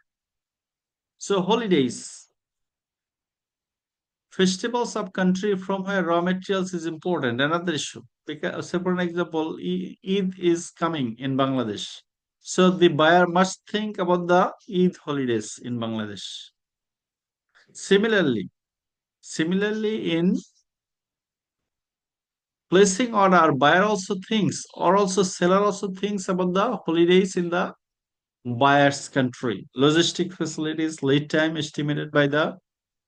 So holidays, festivals of country from where raw materials is important, another issue. Because, say for an example, Eid is coming in Bangladesh. So the buyer must think about the Eid holidays in Bangladesh. Similarly, in placing order, buyer also thinks, or also seller also thinks about the holidays in the buyer's country. Logistic facilities, lead time estimated by the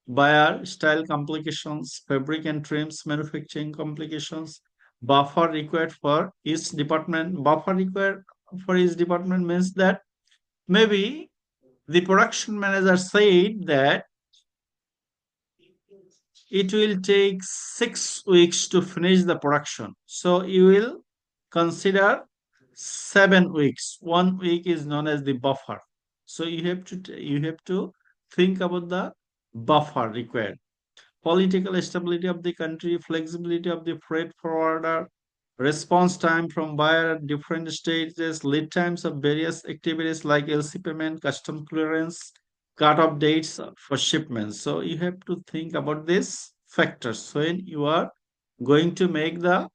buyer, style complications, fabric and trims manufacturing complications, buffer required for each department. Buffer required for each department means that maybe the production manager said that it will take 6 weeks to finish the production. So you will consider 7 weeks. 1 week is known as the buffer. So you have to think about the buffer required. Political stability of the country, flexibility of the freight forwarder, response time from buyer at different stages, lead times of various activities like LC payment, custom clearance, cut-off dates for shipments. So you have to think about these factors when you are going to make the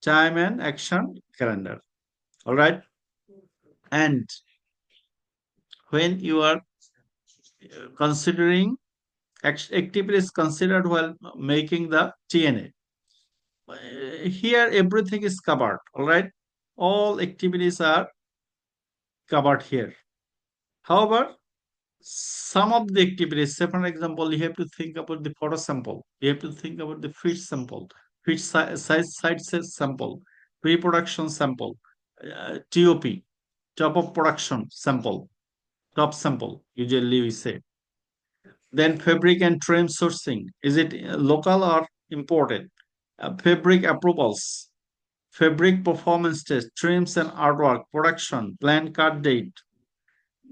time and action calendar. All right. And when you are considering activities considered while making the TNA, here everything is covered. All right. All activities are covered here. However, some of the activities, say for example, you have to think about the photo sample, you have to think about the fit sample, fit size side sample, pre-production sample, TOP, top of production sample, top sample, usually we say. Then fabric and trim sourcing, is it local or imported? Fabric approvals, fabric performance test, trims and artwork, production, planned cut date,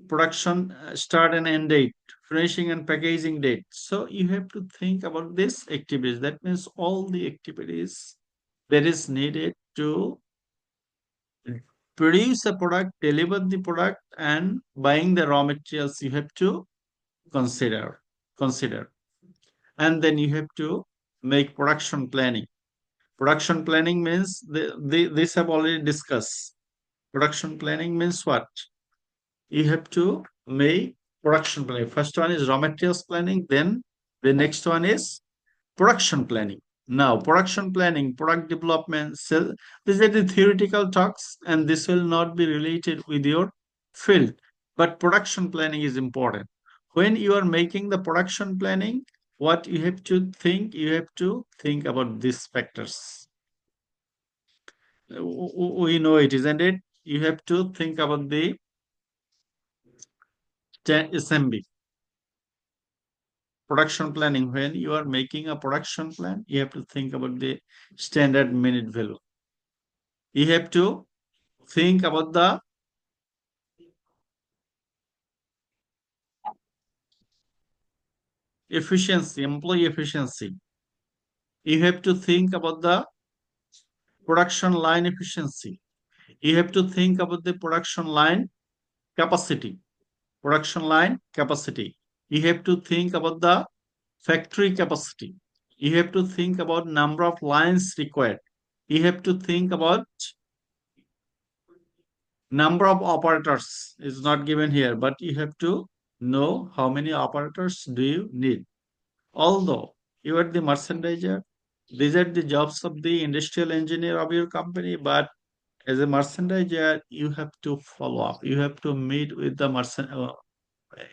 production start and end date, finishing and packaging date. So you have to think about these activities. That means all the activities that is needed to produce a product, deliver the product, and buying the raw materials you have to consider. Consider. And then you have to make production planning. Production planning means this have already discussed. Production planning means what? You have to make production planning. First one is raw materials planning, then the next one is production planning. Now, production planning, product development, these are the theoretical talks, and this will not be related with your field. But production planning is important. When you are making the production planning, what you have to think about these factors. We know it, isn't it? You have to think about the SMB. Production planning. When you are making a production plan, you have to think about the standard minute value. You have to think about the efficiency, employee efficiency. You have to think about the production line efficiency. You have to think about the production line capacity. Production line capacity. You have to think about the factory capacity. You have to think about number of lines required. you have to think about number of operators is not given here, but you have to know how many operators do you need. Although you are the merchandiser, these are the jobs of the industrial engineer of your company, but as a merchandiser, you have to follow up. You have to meet with the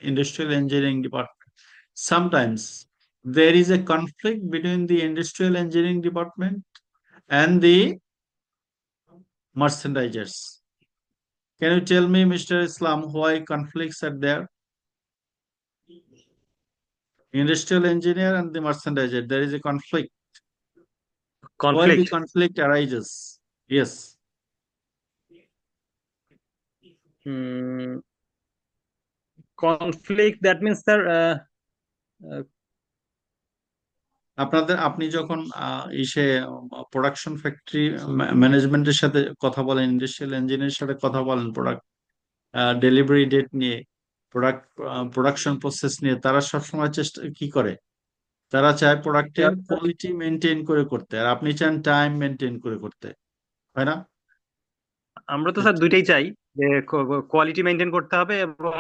industrial engineering department. Sometimes there is a conflict between the industrial engineering department and the merchandisers. Can you tell me, Mr. Islam, why conflicts are there? Industrial engineer and the merchandiser, there is a conflict. Why the Conflict. conflict arises? Yes. Conflict, that means, sir, আপনি যখন production factory ম্যানেজমেন্টের সাথে কথা বলেন, industrial ইঞ্জিনিয়ারের সাথে কথা বলেন, প্রোডাক্ট ডেলিভারি ডেট নিয়ে, প্রোডাকশন প্রসেস নিয়ে, তারা সবসময় চেষ্টা কি করে? তারা চায় প্রোডাক্টের কোয়ালিটি মেনটেন করে করতে, আর আপনি চান টাইম মেনটেন করে করতে, হয় না? আমরা তো স্যার দুইটাই চাই, যে কোয়ালিটি মেনটেন করতে হবে এবং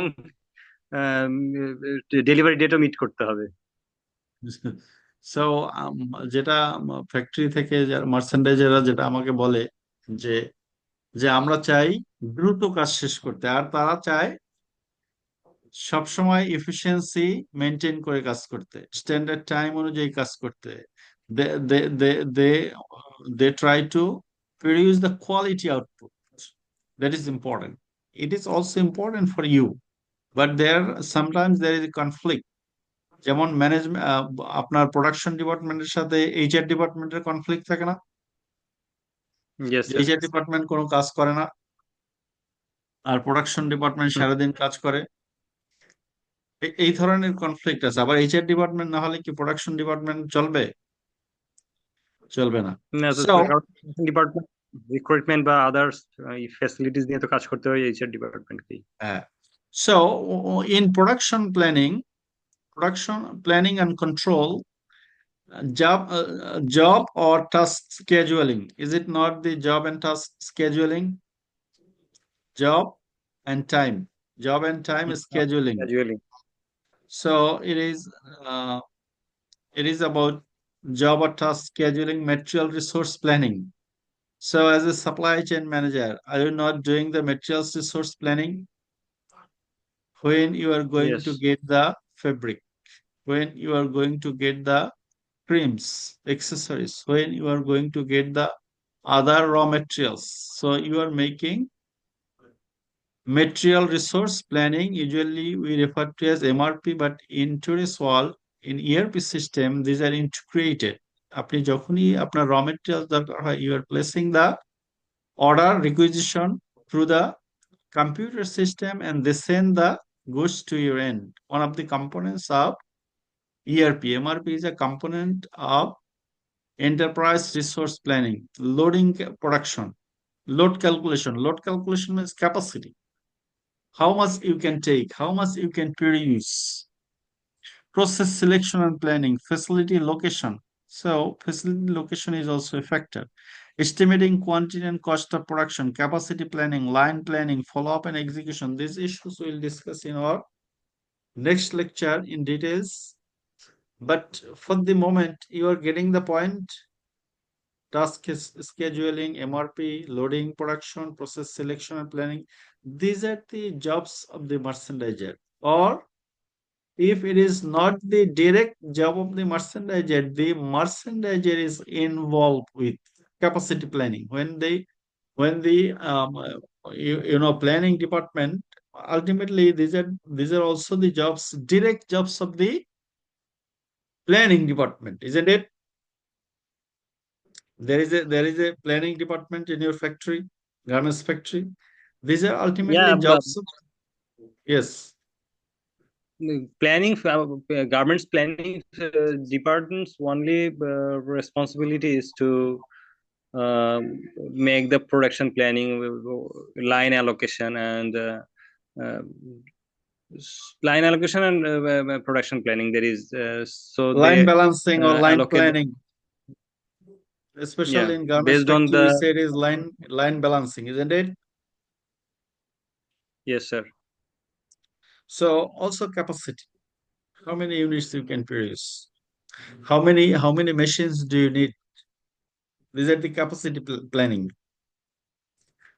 ডেলিভারি ডেটও মিট করতে হবে। সো যেটা ফ্যাক্টরি থেকে মার্চেন্ডাইজাররা যেটা আমাকে বলে যে যে আমরা চাই দ্রুত কাজ শেষ করতে, আর তারা চায় সবসময় এফিসিয়েন্সি মেনটেন করে কাজ করতে, স্ট্যান্ডার্ড টাইম অনুযায়ী কাজ করতে। They try to produce the quality output, that is important. It is also important for you, but there sometimes there is a conflict. যেমন ম্যানেজমেন্ট, আপনার প্রোডাকশন ডিপার্টমেন্টের সাথে এইচআর ডিপার্টমেন্টের কনফ্লিক্ট থাকে না? এইচআর ডিপার্টমেন্ট কোনো কাজ করে না আর প্রোডাকশন ডিপার্টমেন্ট সারাদিন কাজ করে, এই ধরনের কনফ্লিক্ট আছে। আবার এইচআর ডিপার্টমেন্ট না হলে কি প্রোডাকশন ডিপার্টমেন্ট চলবে? চলবে না। ডিপার্টমেন্ট রিক্রুটমেন্ট বা আদার্স ফ্যাসিলিটিস নিয়ে তো কাজ করতে হয় এইচআর ডিপার্টমেন্টকে। হ্যাঁ। So in production planning and control, job or task scheduling, is it not the job and task scheduling? Job and time scheduling. So it is about job or task scheduling, material resource planning. So as a supply chain manager, are you not doing the materials resource planning? When you are going to get the fabric, when you are going to get the creams, accessories, when you are going to get the other raw materials. So you are making material resource planning. Usually we refer to as MRP, but in today's world, in ERP system, these are integrated. আপনি যখনই আপনার raw materials দরকার হয়, you are placing the order requisition through the computer system and they send the goods to your end. One of the components of ERP, MRP is a component of enterprise resource planning. Loading production, load calculation. Load calculation means capacity. How much you can take, how much you can produce. Process selection and planning, facility location. So facility location is also a factor. Estimating quantity and cost of production, capacity planning, line planning, follow-up and execution. These issues we'll discuss in our next lecture in details. But for the moment, you are getting the point. Task scheduling, MRP, loading production, process selection and planning. These are the jobs of the merchandiser. Or if it is not the direct job of the merchandiser is involved with capacity planning. When the planning department, ultimately these are also the jobs, direct jobs of the planning department, isn't it? There is a planning department in your factory, garments factory. These are ultimately jobs of, yes. Planning, garments planning department's only responsibility is to make the production planning, line allocation and production planning. There is so line balancing or line planning. especially in garment based on factory, we the said is line balancing, isn't it? yes, sir. So also capacity. How many units you can produce? How many machines do you need? These are the capacity planning.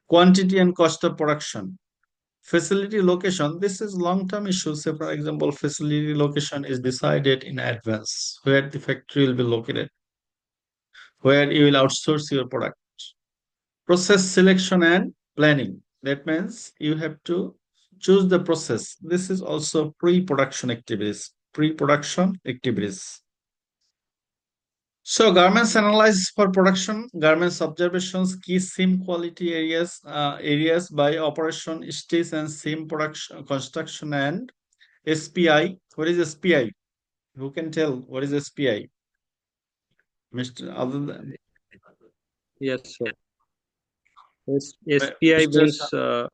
Quantity and cost of production. Facility location. This is long-term issue. Say, for example, facility location is decided in advance where the factory will be located, where you will outsource your product. Process selection and planning. That means you have to choose the process. This is also pre-production activities. Pre-production activities. So garments analysis for production, garments observations, key seam quality areas by operation, stitch and seam production, construction and SPI. What is SPI? Who can tell what is SPI? Mr. Other than Yes, sir. SPI Mr.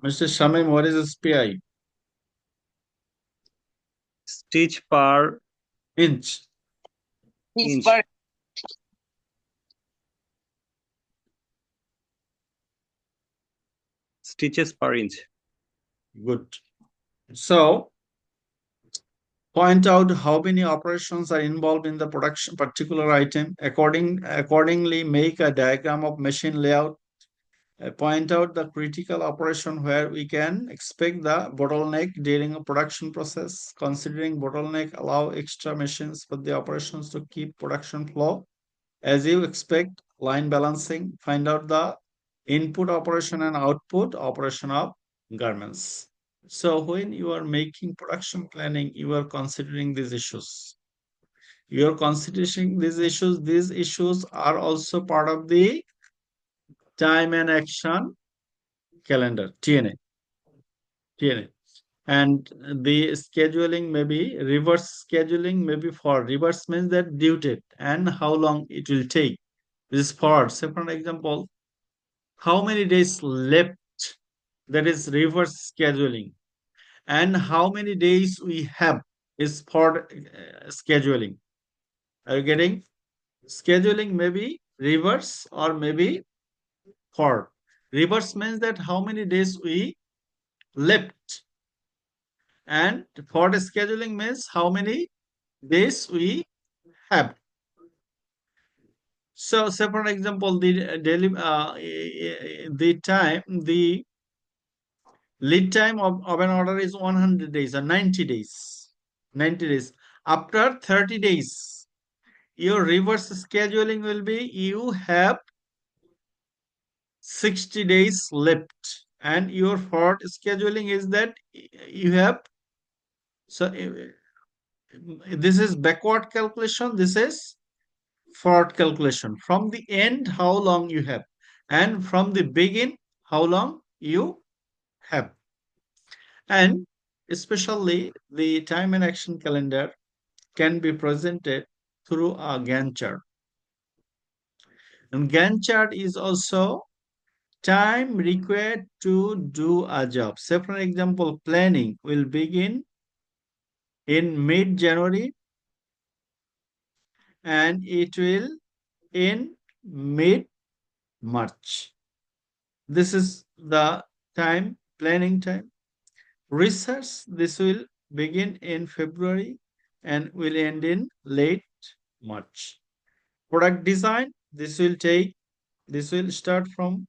means Mr. Shamim, what is SPI? stitch per Inch. inch. Stitches per inch. Good. So point out how many operations are involved in the production particular item. Accordingly, make a diagram of machine layout. Point out the critical operation where we can expect the bottleneck during a production process. Considering bottleneck, allow extra machines for the operations to keep production flow as you expect. Line balancing. Find out the input operation and output operation of garments. So when you are making production planning, you are considering these issues. You are considering these issues. These issues are also part of the time and action calendar, TNA. TNA. And the scheduling may be reverse scheduling, maybe for reverse means that due date and how long it will take. This is for, say for an example, how many days left, that is reverse scheduling, and how many days we have is for scheduling. Are you getting? Scheduling may be reverse or maybe forward. Reverse means that how many days we left, and forward scheduling means how many days we have. So, say for example, the lead time of an order is 100 days or 90 days. 90 days. After 30 days, your reverse scheduling will be you have 60 days left, and your forward scheduling is that you have, so this is backward calculation, this is forward calculation. From the end, how long you have, and from the begin, how long you have. And especially the time and action calendar can be presented through a Gantt chart. And Gantt chart is also time required to do a job. Say for example, planning will begin in mid-January and it will in mid-March. This is the time, planning time. Research, this will begin in February and will end in late March. Product design, this will start from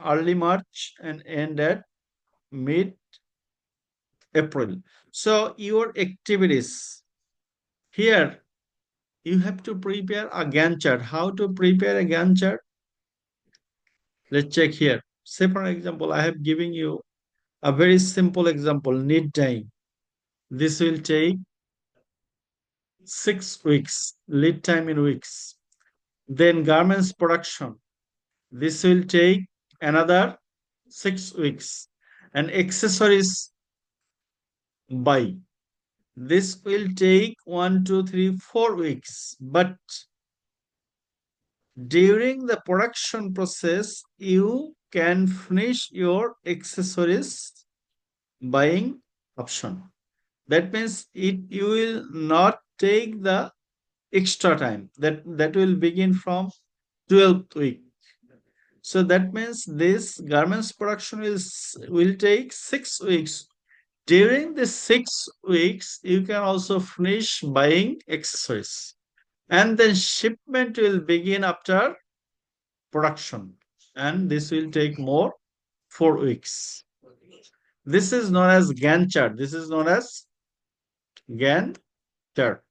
early March and end at mid-April. So your activities here, you have to prepare a Gantt chart. How to prepare a Gantt chart? Let's check here. Say for example, I have given you a very simple example, need time. This will take 6 weeks, lead time in weeks. Then garments production. This will take another 6 weeks. And accessories buy. This will take 1, 2, 3, 4 weeks. But during the production process, you can finish your accessories buying option. That means you will not take the extra time. That will begin from 12th week. So that means this garments production will take 6 weeks. During the 6 weeks, you can also finish buying accessories. And then shipment will begin after production. And this will take more 4 weeks. This is known as Gantt chart. This is known as Gantt chart.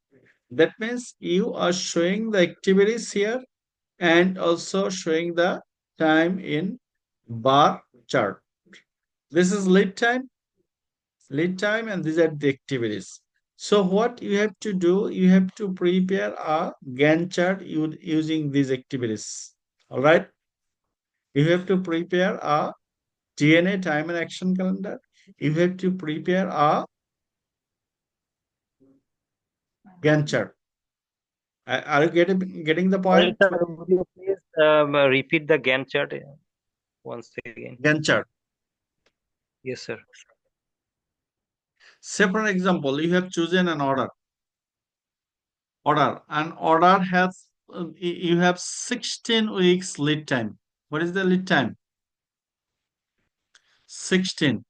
That means you are showing the activities here and also showing the time in bar chart. This is lead time, and these are the activities. So what you have to do, you have to prepare a Gantt chart using these activities. All right. You have to prepare a TNA, time and action calendar. You have to prepare a Gantt chart. Are you getting the Sorry, point? sir, would you please repeat the Gantt chart once again? Gantt chart. Yes, sir. Say for example, you have chosen an order. An order has you have 16 weeks lead time. What is the lead time? 16.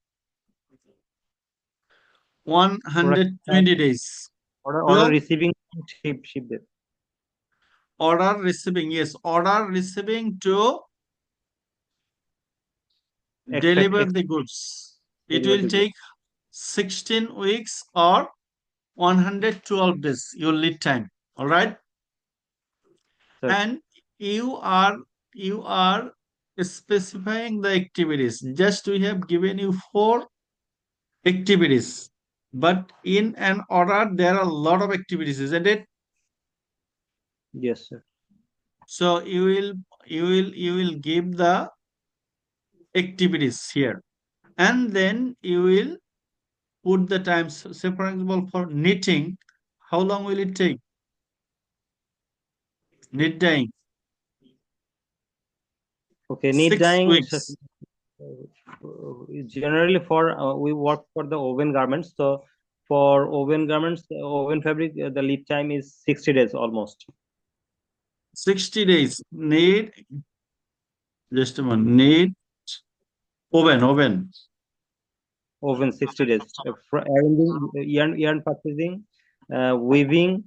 120 days. Order receiving, ship it. Order receiving, yes. Order receiving to deliver the goods. It will take 16 weeks or 112 days, your lead time. All right. Sir. And you are specifying the activities. Just we have given you 4 activities, but in an order there are a lot of activities, isn't it? Yes, sir. So you will give the activities here, and then you will put the times. Say for example, for knitting, how long will it take? Knit dyeing. Okay, knit 6 dyeing. weeks. Generally, for we work for the woven garments. So for woven garments, woven fabric, the lead time is 60 days almost. 60 days. Knit. Just a moment. Knit. Oven. Oven 60 days. Arranging, yarn purchasing, weaving,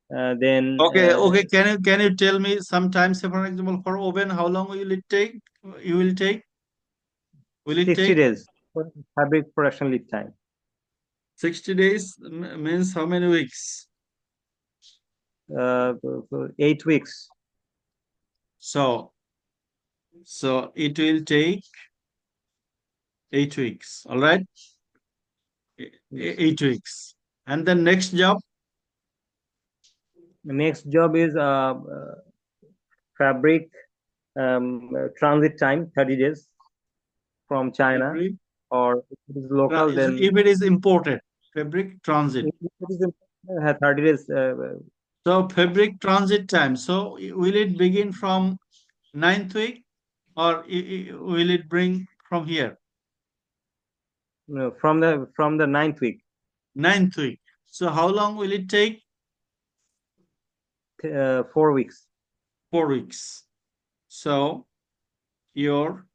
then. Okay. Can you tell me sometimes, say for example, for oven, how long will it take? Will it 60 take days for fabric production lead time. 60 days means how many weeks? 8 weeks. So it will take 8 weeks. All right. 8 weeks. And the next job? The next job is fabric transit time 30 days from China, or if it is local, then if it is imported, fabric transit. If it is 30 days. So fabric transit time. So will it begin from 9th week, or will it bring from here? No, from the 9th week. 9th week. So how long will it take? 4 weeks. 4 weeks. So your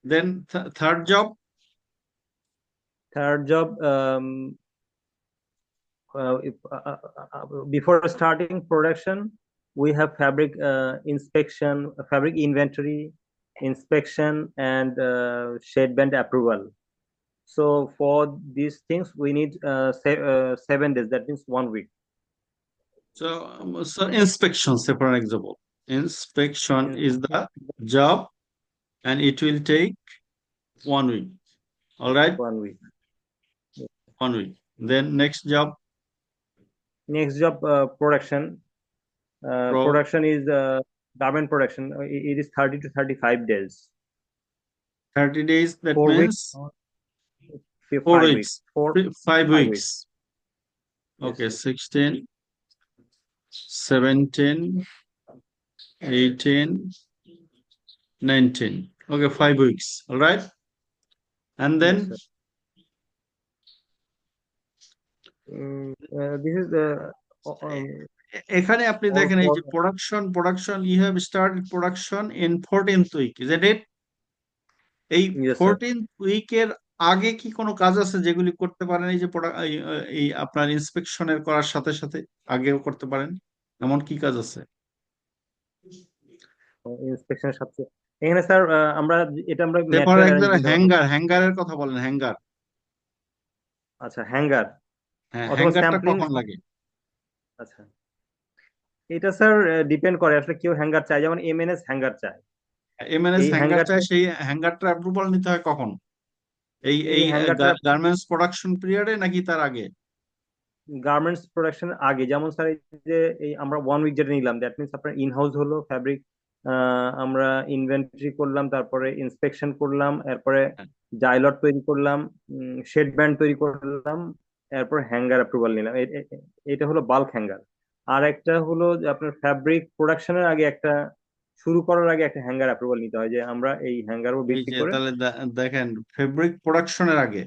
then third job. Third job, before starting production, we have fabric inspection, fabric inventory inspection, and shade band approval. So for these things, we need 7 days. That means 1 week. So inspection, say for example, inspection is the job, and it will take 1 week. All right. 1 week. 1 week. Then next job. Next job, production. Production is garment production. It is 30 to 35 days. 30 days. That 4 means weeks. 4 5 weeks. 5 weeks. Okay, Yes. 16, 17, 18, 19. Okay, 5 weeks. All right. And then Yes, this is the এখানে আপনি or দেখেন এই for যে production you have started production in 14th week, is it? এই yes sir 14th উইকের আগে কি কোনো কাজ আছে যেগুলি করতে পারেন এই যে এই আপনার ইন্সপেকশনের করার সাথে সাথে আগেও করতে পারেন, এমন কি কাজ আছে? ইন্সপেকশনের সাথে এখানে স্যার আমরা এটা আমরা ফর ম্যাটেরিয়াল অ্যারেঞ্জ এক্সাম্পল দিতে পারবো। হ্যাঙ্গারের কথা বলেন, হ্যাঙ্গার। আচ্ছা হ্যাঙ্গার হ্যাঁ, অথবা হ্যাঙ্গারটা স্যাম্পলিং। কখন লাগে? আচ্ছা এটা স্যার ডিপেন্ড করে আসলে কেউ হ্যাঙ্গার চায়, যেমন এমএনএস হ্যাঙ্গার চায়। এমএনএস এই হ্যাঙ্গার চাই, হ্যাঙ্গারটা সেই হ্যাঙ্গারটা অ্যাপ্রুভাল নিতে হয় কখন? এই এই এই হ্যাঙ্গারটা গার্মেন্টস প্রোডাকশন পিরিয়ডে নাকি তার আগে? গার্মেন্টস প্রোডাকশনের আগে। যেমন স্যার এই যে এই আমরা 1 উইক যেটা নিলাম, দ্যাট মিনস আপনার ইন হাউস হলো ফ্যাব্রিক, আমরা ইনভেন্টরি করলাম, তারপরে ইন্সপেকশন করলাম, এরপরে জাইলট তৈরি করলাম, শেড ব্যান্ড তৈরি করলাম, এরপর হ্যাঙ্গার অ্যাপ্রুভাল নিলাম। এটা হলো বাল্ক হ্যাঙ্গার। আর একটা হলো যে আপনার ফ্যাব্রিক প্রোডাকশনের আগে একটা, শুরু করার আগে একটা হ্যাঙ্গার অ্যাপ্রুভাল নিতে হয়, যে আমরা এই হ্যাঙ্গার উপর এই ভিত্তি যে করে। তাহলে দেখেন, ফেব্রিক প্রোডাকশনের আগে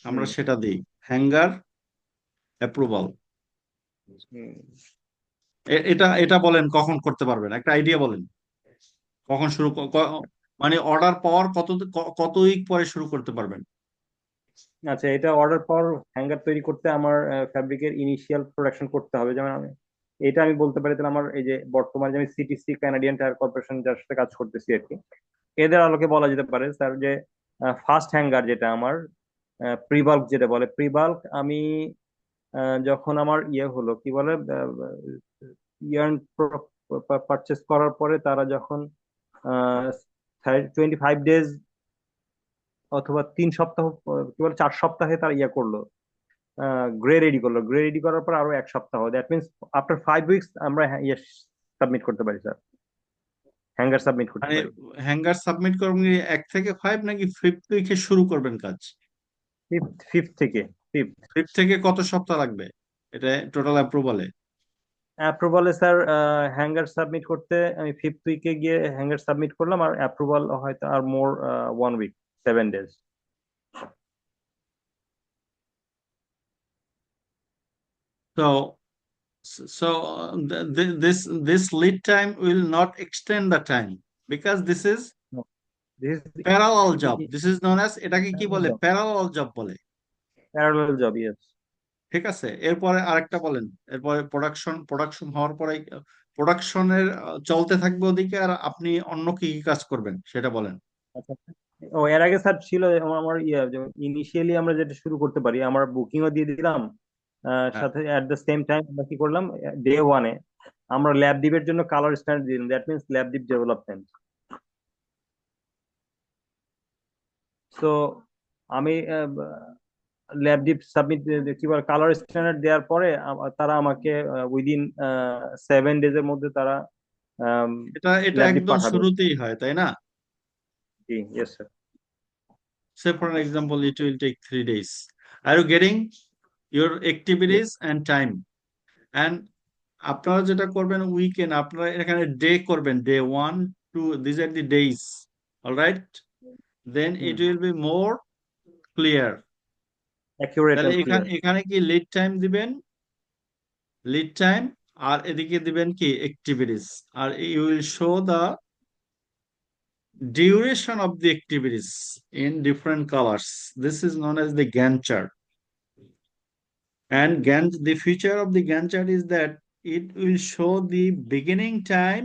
আমরা হুম, সেটা দিই, হ্যাঙ্গার অ্যাপ্রুভাল। হুম। এটা এটা বলেন কখন করতে পারবেন, একটা আইডিয়া বলেন কখন শুরু মানে অর্ডার পাওয়ার কত উইক পরে শুরু করতে পারবেন? আচ্ছা এটা অর্ডার পর হ্যাঙ্গার তৈরি করতে আমার ফ্যাব্রিকের ইনিশিয়াল প্রোডাকশন করতে হবে। যেমন এটা আমি বলতে পারি তাহলে আমার এই যে বর্তমানে যে আমি সিটিসি কানাডিয়ান টায়ার কর্পোরেশন যার সাথে কাজ করতেছি আর কি, এদের আলোকে বলা যেতে পারে স্যার যে ফার্স্ট হ্যাঙ্গার যেটা আমার প্রিবাল্ক যেটা বলে, প্রিবাল্ক আমি যখন আমার ইয়ে হলো কি বলে ইয়ার্ন পারচেস করার পরে তারা যখন 25 ডেজ অথবা 3 সপ্তাহ, কি বলে 4 সপ্তাহে তারা ইয়ে করলো, গ্রে রেডি করলো, গ্রে রেডি করার পর আরো 1 সপ্তাহ, দ্যাট মিনস আফটার 5 উইকস আমরা ইয়ে সাবমিট করতে পারি স্যার, হ্যাঙ্গার সাবমিট করতে মানে পারি। হ্যাঙ্গার সাবমিট করবেন কি 1 থেকে 5 নাকি 5th উইকে শুরু করবেন কাজ? ফিফথ ফিফথ থেকে ফিফথ 5th থেকে কত সপ্তাহ লাগবে এটা টোটাল অ্যাপ্রুভালে? অ্যাপ্রুভালে স্যার হ্যাঙ্গার সাবমিট করতে আমি 5th উইকে গিয়ে হ্যাঙ্গার সাবমিট করলাম, আর অ্যাপ্রুভাল হয়তো আর more 1 week, 7 days. So this lead time will not extend the time because this is this parallel job. Is This is known as, এটাকে কি বলে, প্যারালাল জব বলে। Parallel job, yes. ঠিক আছে, এরপরে আরেকটা বলেন। এরপরে প্রোডাকশন হওয়ার পরে প্রোডাকশনের চলতে থাকবে ওদিকে, আর আপনি অন্য কি কি কাজ করবেন সেটা বলেন। আচ্ছা ও এর আগে স্যার ছিল আমার ইয়ে, ইনিশিয়ালি আমরা যেটা শুরু করতে পারি, আমার বুকিংও দিয়ে দিলাম, হ্যাঁ, সাথে এট দ্য সেম টাইম আমরা কি করলাম, ডে 1-এ আমরা ল্যাব ডিপের জন্য কালার স্ট্যান্ডার্ড দিলাম, that means lab deep development. তো আমি ল্যাব ডিপ সাবমিট, কি বলে কালার স্ট্যান্ডার্ড দেওয়ার পরে তারা আমাকে উইদিন 7 ডেজের মধ্যে তারা এটা এটা ল্যাব ডিপ একদম পাঠাবে। শুরুতেই হয়, তাই না? জি yes sir. Say for an example, it will take 3 days. Are you getting your activities and time? And আপনারা যেটা করবেন উইকেন্ড, আপনারা এখানে ডে করবেন, Day 1 to these are the days, all right? Then it will be more clear. Accurate তাহলে and এখানে clear. এখানে কি লিড টাইম দিবেন, লিড টাইম, আর এদিকে দিবেন কি অ্যাক্টিভিটিস, আর you will show the duration of the activities in different colors. This is known as the Gantt chart. And the feature of the Gantt chart is that it will show the beginning time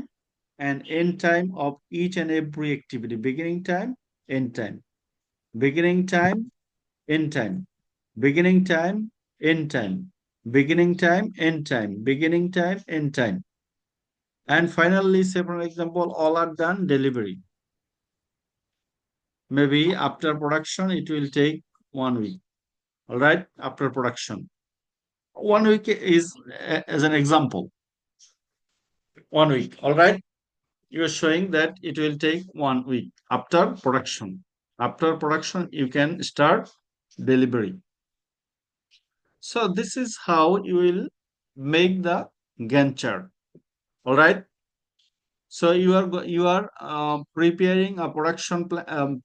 and end time of each and every activity. Beginning time, end time. Beginning time, end time. Beginning time, end time. Beginning time, end time. Beginning time, end time. And finally, say for example, all are done delivery. Maybe after production, it will take 1 week. All right, after production. 1 week is as an example. 1 week, all right? You are showing that it will take 1 week after production. After production, you can start delivery. So this is how you will make the Gantt chart. All right. So you are preparing a production plan,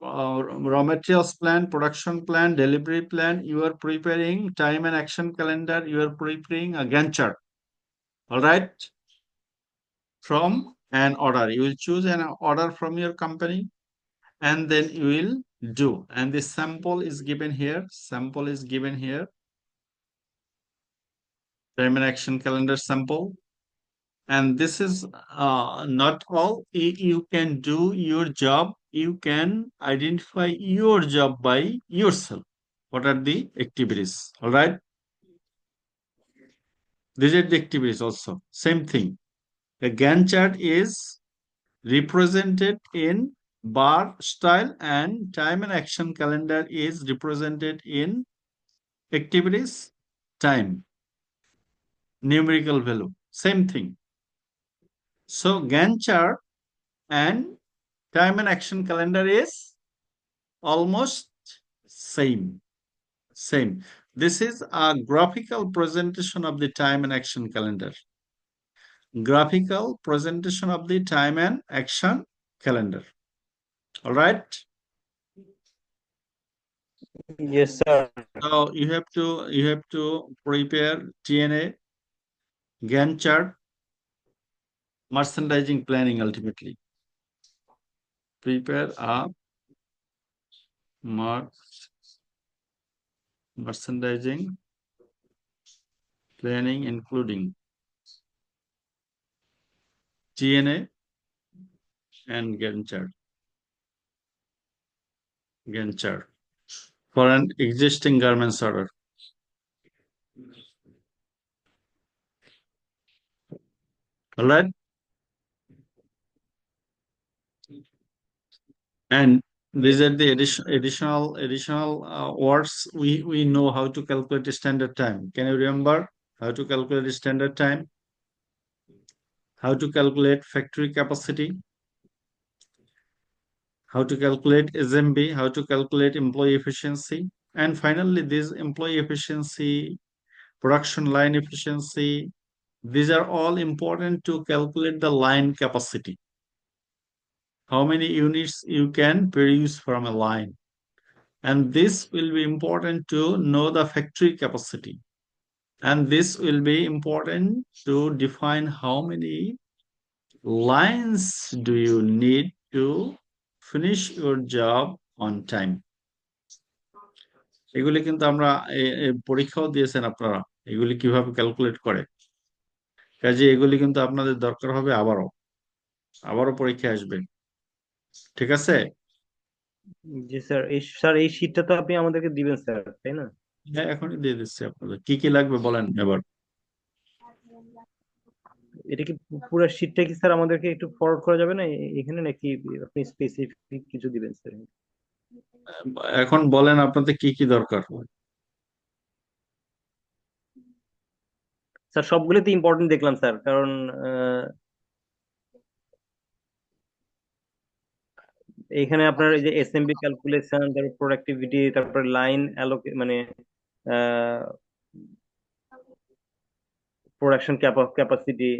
raw materials plan, production plan, delivery plan. You are preparing time and action calendar. You are preparing a Gantt chart. All right. From an order, you will choose an order from your company, and then you will do. And the sample is given here. Sample is given here. Time and action calendar sample. And this is not all. You can do your job. You can identify your job by yourself. What are the activities? All right. These are the activities also. Same thing. A Gantt chart is represented in bar style, and time and action calendar is represented in activities time, numerical value. Same thing. So Gantt chart and time and action calendar is almost same. This is a graphical presentation of the time and action calendar. Graphical presentation of the time and action calendar. All right. Yes, sir. So you have to prepare TNA, Gantt chart, merchandising planning ultimately. Prepare a merchandising planning including TNA and Gantt chart for an existing garments order. All right. And these are the additional words. We know how to calculate standard time. Can you remember how to calculate standard time? How to calculate factory capacity? How to calculate SMB? How to calculate employee efficiency? And finally, this employee efficiency, production line efficiency, these are all important to calculate the line capacity. How many units you can produce from a line. And this will be important to know the factory capacity. And this will be important to define how many lines do you need to finish your job on time. এগুলি কিন্তু আমরা পরীক্ষাও দিয়েছেন আপনারা, এগুলি কিভাবে calculate করে। কাজে এগুলি কিন্তু আপনাদের দরকার হবে আবারও পরীক্ষায় আসবে। ঠিক আছে? জি স্যার, এই শীটটা তো আপনি আমাদেরকে দিবেন স্যার, তাই না? হ্যাঁ, এখনই দিয়ে দিচ্ছি আপনাদের। কি কি লাগবে বলেন এবার। এটা কি পুরো শীটটা কি স্যার আমাদেরকে একটু ফরওয়ার্ড করা যাবে না এখানে, নাকি আপনি স্পেসিফিক কিছু দিবেন স্যার? এখন বলেন আপনাদের কি কি দরকার। স্যার সবগুলোতে ইম্পর্টেন্ট দেখলাম স্যার, কারণ এখানে আপনার এই যে এসএমবি ক্যালকুলেশন, তারপর প্রোডাক্টিভিটি, তারপর লাইন মানে প্রোডাকশন ক্যাপাসিটি,